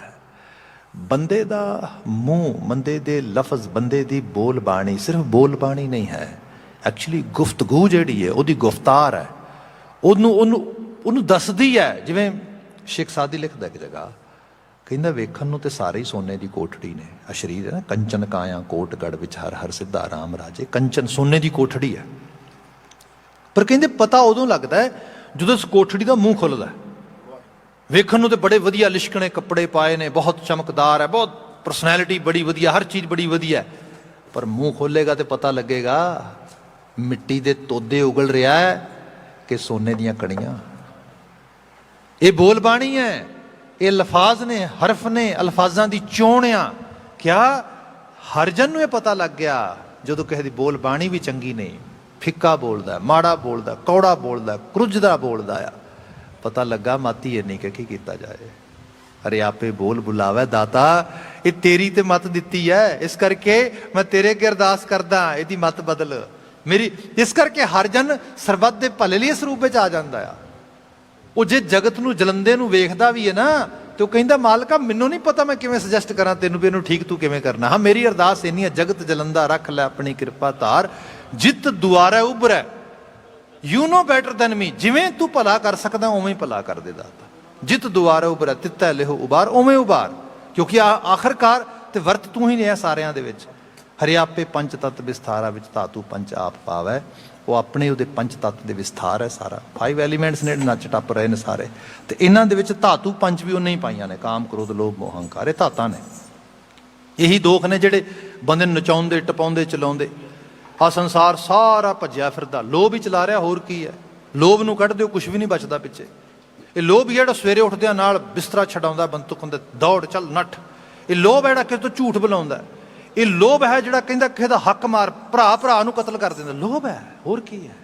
ਬੰਦੇ ਦਾ ਮੂੰਹ, ਬੰਦੇ ਦੇ ਲਫ਼ਜ਼, ਬੰਦੇ ਦੀ ਬੋਲ ਬਾਣੀ ਸਿਰਫ ਬੋਲ ਬਾਣੀ ਨਹੀਂ ਹੈ। ਐਕਚੁਅਲੀ ਗੁਫ਼ਤਗੂ ਜਿਹੜੀ ਹੈ ਉਹਦੀ ਗੁਫ਼ਤਾਰ ਹੈ, ਉਹਨੂੰ ਦੱਸਦੀ ਹੈ। ਜਿਵੇਂ ਸ਼ੇਖ ਸਾਦੀ ਲਿਖਦਾ ਇੱਕ ਜਗ੍ਹਾ, ਕਹਿੰਦਾ ਵੇਖਣ ਨੂੰ ਤੇ ਸਾਰੇ ਹੀ ਸੋਨੇ ਦੀ ਕੋਠੜੀ ਨੇ। ਆ ਸਰੀਰ ਹੈ ਨਾ, ਕੰਚਨ ਕਾਇਆ ਕੋਟਗੜ ਵਿੱਚ ਹਰ ਹਰ ਸਿੱਧਾ ਰਾਮ ਰਾਜੇ। ਕੰਚਨ ਸੋਨੇ ਦੀ ਕੋਠੜੀ ਹੈ, ਪਰ ਕਹਿੰਦੇ ਪਤਾ ਉਦੋਂ ਲੱਗਦਾ ਹੈ ਜਦੋਂ ਉਸ ਕੋਠੜੀ ਦਾ ਮੂੰਹ ਖੁੱਲ੍ਹਦਾ। ਵੇਖਣ ਨੂੰ ਤੇ ਬੜੇ ਵਧੀਆ ਲਿਸ਼ਕਣੇ ਕੱਪੜੇ ਪਾਏ ਨੇ, ਬਹੁਤ ਚਮਕਦਾਰ ਹੈ, ਬਹੁਤ ਪਰਸਨੈਲਿਟੀ ਬੜੀ ਵਧੀਆ, ਹਰ ਚੀਜ਼ ਬੜੀ ਵਧੀਆ, ਪਰ ਮੂੰਹ ਖੋਲੇਗਾ ਤੇ ਪਤਾ ਲੱਗੇਗਾ ਮਿੱਟੀ ਦੇ ਤੋਦੇ ਉਗਲ ਰਿਹਾ ਹੈ ਕਿ ਸੋਨੇ ਦੀਆਂ ਕਣੀਆਂ। ਇਹ ਬੋਲ ਬਾਣੀ ਹੈ, ਇਹ ਲਫ਼ਾਜ਼ ਨੇ, ਹਰਫ ਨੇ, ਅਲਫਾਜ਼ਾਂ ਦੀ ਚੋਣ ਆ। ਕਿਆ ਹਰ ਜਨ ਨੂੰ ਇਹ ਪਤਾ ਲੱਗ ਗਿਆ ਜਦੋਂ ਕਿਸੇ ਦੀ ਬੋਲ ਬਾਣੀ ਵੀ ਚੰਗੀ ਨਹੀਂ, ਫਿੱਕਾ ਬੋਲਦਾ, ਮਾੜਾ ਬੋਲਦਾ, ਕੌੜਾ ਬੋਲਦਾ, ਕਰੁੱਜਦਾ ਬੋਲਦਾ ਆ, ਪਤਾ ਲੱਗਾ ਮਾਤੀ ਇੰਨੀ ਕਿ ਕੀ ਕੀਤਾ ਜਾਏ। ਅਰੇ ਆਪੇ ਬੋਲ ਬੁਲਾਵੇ ਦਾਤਾ, ਇਹ ਤੇਰੀ ਤੇ ਮਤ ਦਿੱਤੀ ਹੈ, ਇਸ ਕਰਕੇ ਮੈਂ ਤੇਰੇ ਅੱਗੇ ਅਰਦਾਸ ਕਰਦਾ ਇਹਦੀ ਮਤ ਬਦਲ ਮੇਰੀ। ਇਸ ਕਰਕੇ ਹਰ ਜਨ ਸਰਬੱਤ ਦੇ ਭਲੇ ਲਈ ਇਸ ਰੂਪ ਵਿੱਚ ਆ ਜਾਂਦਾ ਆ। ਉਹ ਜੇ ਜਗਤ ਨੂੰ ਜਲੰਦੇ ਨੂੰ ਵੇਖਦਾ ਵੀ ਹੈ ਨਾ ਤੇ ਉਹ ਕਹਿੰਦਾ ਮਾਲਕਾ ਮੈਨੂੰ ਨਹੀਂ ਪਤਾ ਮੈਂ ਕਿਵੇਂ ਸੁਜੈਸਟ ਕਰਾਂ ਤੈਨੂੰ ਵੀ ਇਹਨੂੰ ਠੀਕ ਤੂੰ ਕਿਵੇਂ ਕਰਨਾ। ਹਾਂ ਮੇਰੀ ਅਰਦਾਸ ਇੰਨੀ ਹੈ, ਜਗਤ ਜਲੰਦਾ ਰੱਖ ਲੈ ਆਪਣੀ ਕਿਰਪਾ ਧਾਰ, ਜਿੱਤ ਦੁਆਰਾ ਉਭਰੈ ਯੂ ਨੋ ਬੈਟਰ ਦੈਨ ਮੀ। ਜਿਵੇਂ ਤੂੰ ਭਲਾ ਕਰ ਸਕਦਾ ਉਵੇਂ ਹੀ ਭਲਾ ਕਰ ਦੇ ਦਾਤਾ। ਜਿੱਤ ਦੁਆਰਾ ਉਭਰੈ ਤਿੱਤੈ ਲਿਹੋ ਉਬਾਰ, ਉਵੇਂ ਉਬਾਰ, ਕਿਉਂਕਿ ਆਖਰਕਾਰ ਤੇ ਵਰਤ ਤੂੰ ਹੀ ਨੇ ਸਾਰਿਆਂ ਦੇ ਵਿੱਚ। ਹਰੇ ਆਪੇ ਪੰਚ ਤੱਤ ਵਿਸਥਾਰਾ ਵਿੱਚ ਧਾਤੂ ਪੰਚ ਆਪ ਪਾਵੈ। ਉਹ ਆਪਣੇ ਉਹਦੇ ਪੰਚ ਤੱਤ ਦੇ ਵਿਸਥਾਰ ਹੈ ਸਾਰਾ। 5 ਐਲੀਮੈਂਟਸ ਨੇ ਨੱਚ ਟੱਪ ਰਹੇ ਨੇ ਸਾਰੇ, ਤੇ ਇਹਨਾਂ ਦੇ ਵਿੱਚ ਧਾਤੂ ਪੰਚ ਵੀ ਉਹਨੇ ਹੀ ਪਾਈਆਂ ਨੇ, ਕਾਮ ਕ੍ਰੋਧ ਲੋਭ ਮੋਹ ਹੰਕਾਰ। ਇਹ ਧਾਤਾਂ ਨੇ, ਇਹੀ ਦੋਖ ਨੇ ਜਿਹੜੇ ਬੰਦੇ ਨੂੰ ਨਚਾਉਂਦੇ, ਟਪਾਉਂਦੇ, ਚਲਾਉਂਦੇ। ਆਹ ਸੰਸਾਰ ਸਾਰਾ ਭੱਜਿਆ ਫਿਰਦਾ, ਲੋਭ ਹੀ ਚਲਾ ਰਿਹਾ, ਹੋਰ ਕੀ ਹੈ। ਲੋਭ ਨੂੰ ਕੱਢ ਦਿਓ, ਕੁਛ ਵੀ ਨਹੀਂ ਬਚਦਾ ਪਿੱਛੇ। ਇਹ ਲੋਭ ਜਿਹੜਾ ਸਵੇਰੇ ਉੱਠਦਿਆਂ ਨਾਲ ਬਿਸਤਰਾ ਛਡਾਉਂਦਾ, ਬੰਦੂਕ ਹੁੰਦੇ ਦੌੜ ਚੱਲ ਨੱਠ। ਇਹ ਲੋਭ ਹੈ ਜਿਹੜਾ ਕਿਸੇ ਤੋਂ ਝੂਠ ਬੁਲਾਉਂਦਾ। ਇਹ ਲੋਭ ਹੈ ਜਿਹੜਾ ਕਹਿੰਦਾ ਕਿਸੇ ਦਾ ਹੱਕ ਮਾਰ, ਭਰਾ ਨੂੰ ਕਤਲ ਕਰ ਦਿੰਦਾ। ਲੋਭ ਹੈ, ਹੋਰ ਕੀ ਹੈ।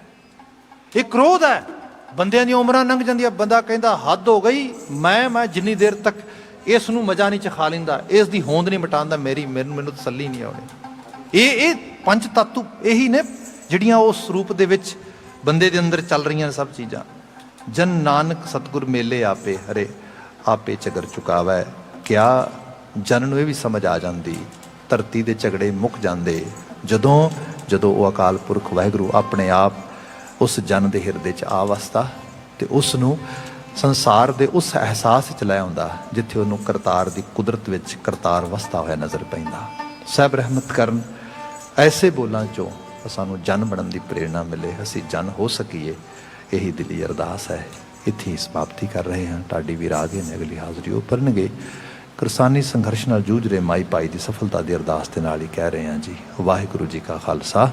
ਇਹ ਕ੍ਰੋਧ ਹੈ, ਬੰਦਿਆਂ ਦੀਆਂ ਉਮਰਾਂ ਲੰਘ ਜਾਂਦੀਆਂ, ਬੰਦਾ ਕਹਿੰਦਾ ਹੱਦ ਹੋ ਗਈ, ਮੈਂ ਜਿੰਨੀ ਦੇਰ ਤੱਕ ਇਸ ਨੂੰ ਮਜ਼ਾ ਨਹੀਂ ਚਖਾ ਲੈਂਦਾ, ਇਸ ਦੀ ਹੋਂਦ ਨਹੀਂ ਮਿਟਾਉਂਦਾ, ਮੈਨੂੰ ਤਸੱਲੀ ਨਹੀਂ ਆਉਣੀ। ਇਹ ਪੰਜ ਤੱਤੂ ਇਹੀ ਨੇ ਜਿਹੜੀਆਂ ਉਸ ਰੂਪ ਦੇ ਵਿੱਚ ਬੰਦੇ ਦੇ ਅੰਦਰ ਚੱਲ ਰਹੀਆਂ ਨੇ ਸਭ ਚੀਜ਼ਾਂ। ਜਨ ਨਾਨਕ ਸਤਿਗੁਰ ਮੇਲੇ ਆਪੇ, ਹਰੇ ਆਪੇ ਝਗਰ ਚੁਕਾਵੈ। ਕਿਆ ਜਨ ਨੂੰ ਇਹ ਵੀ ਸਮਝ ਆ ਜਾਂਦੀ, ਧਰਤੀ ਦੇ ਝਗੜੇ ਮੁੱਕ ਜਾਂਦੇ ਜਦੋਂ ਉਹ ਅਕਾਲ ਪੁਰਖ ਵਾਹਿਗੁਰੂ ਆਪਣੇ ਆਪ ਉਸ ਜਨ ਦੇ ਹਿਰਦੇ 'ਚ ਆ ਵਸਦਾ ਤੇ ਉਸ ਨੂੰ ਸੰਸਾਰ ਦੇ ਉਸ ਅਹਿਸਾਸ ਵਿੱਚ ਲੈ ਆਉਂਦਾ ਜਿੱਥੇ ਉਹਨੂੰ ਕਰਤਾਰ ਦੀ ਕੁਦਰਤ ਵਿੱਚ ਕਰਤਾਰ ਵਸਦਾ ਹੋਇਆ ਨਜ਼ਰ ਪੈਂਦਾ। ਸਾਹਿਬ ਰਹਿਮਤ ਕਰਨ, ਐਸੇ ਬੋਲਾਂ 'ਚੋਂ ਸਾਨੂੰ ਜਨ ਬਣਨ ਦੀ ਪ੍ਰੇਰਣਾ ਮਿਲੇ, ਅਸੀਂ ਜਨ ਹੋ ਸਕੀਏ, ਇਹੀ ਦਿਲੀ ਅਰਦਾਸ ਹੈ। ਇੱਥੇ ਹੀ ਸਮਾਪਤੀ ਕਰ ਰਹੇ ਹਾਂ। ਢਾਡੀ ਵੀਰ ਆ ਗਏ ਨੇ, ਅਗਲੀ ਹਾਜ਼ਰੀ ਉਹ ਭਰਨਗੇ। ਕਿਰਸਾਨੀ ਸੰਘਰਸ਼ ਨਾਲ ਜੂਝ ਰਹੇ ਮਾਈ ਭਾਈ ਦੀ ਸਫਲਤਾ ਦੀ ਅਰਦਾਸ ਦੇ ਨਾਲ ਹੀ ਕਹਿ ਰਹੇ ਹਾਂ ਜੀ, ਵਾਹਿਗੁਰੂ ਜੀ ਕਾ ਖਾਲਸਾ,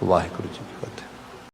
ਵਾਹਿਗੁਰੂ ਜੀ ਕੀ ਫਤਿਹ।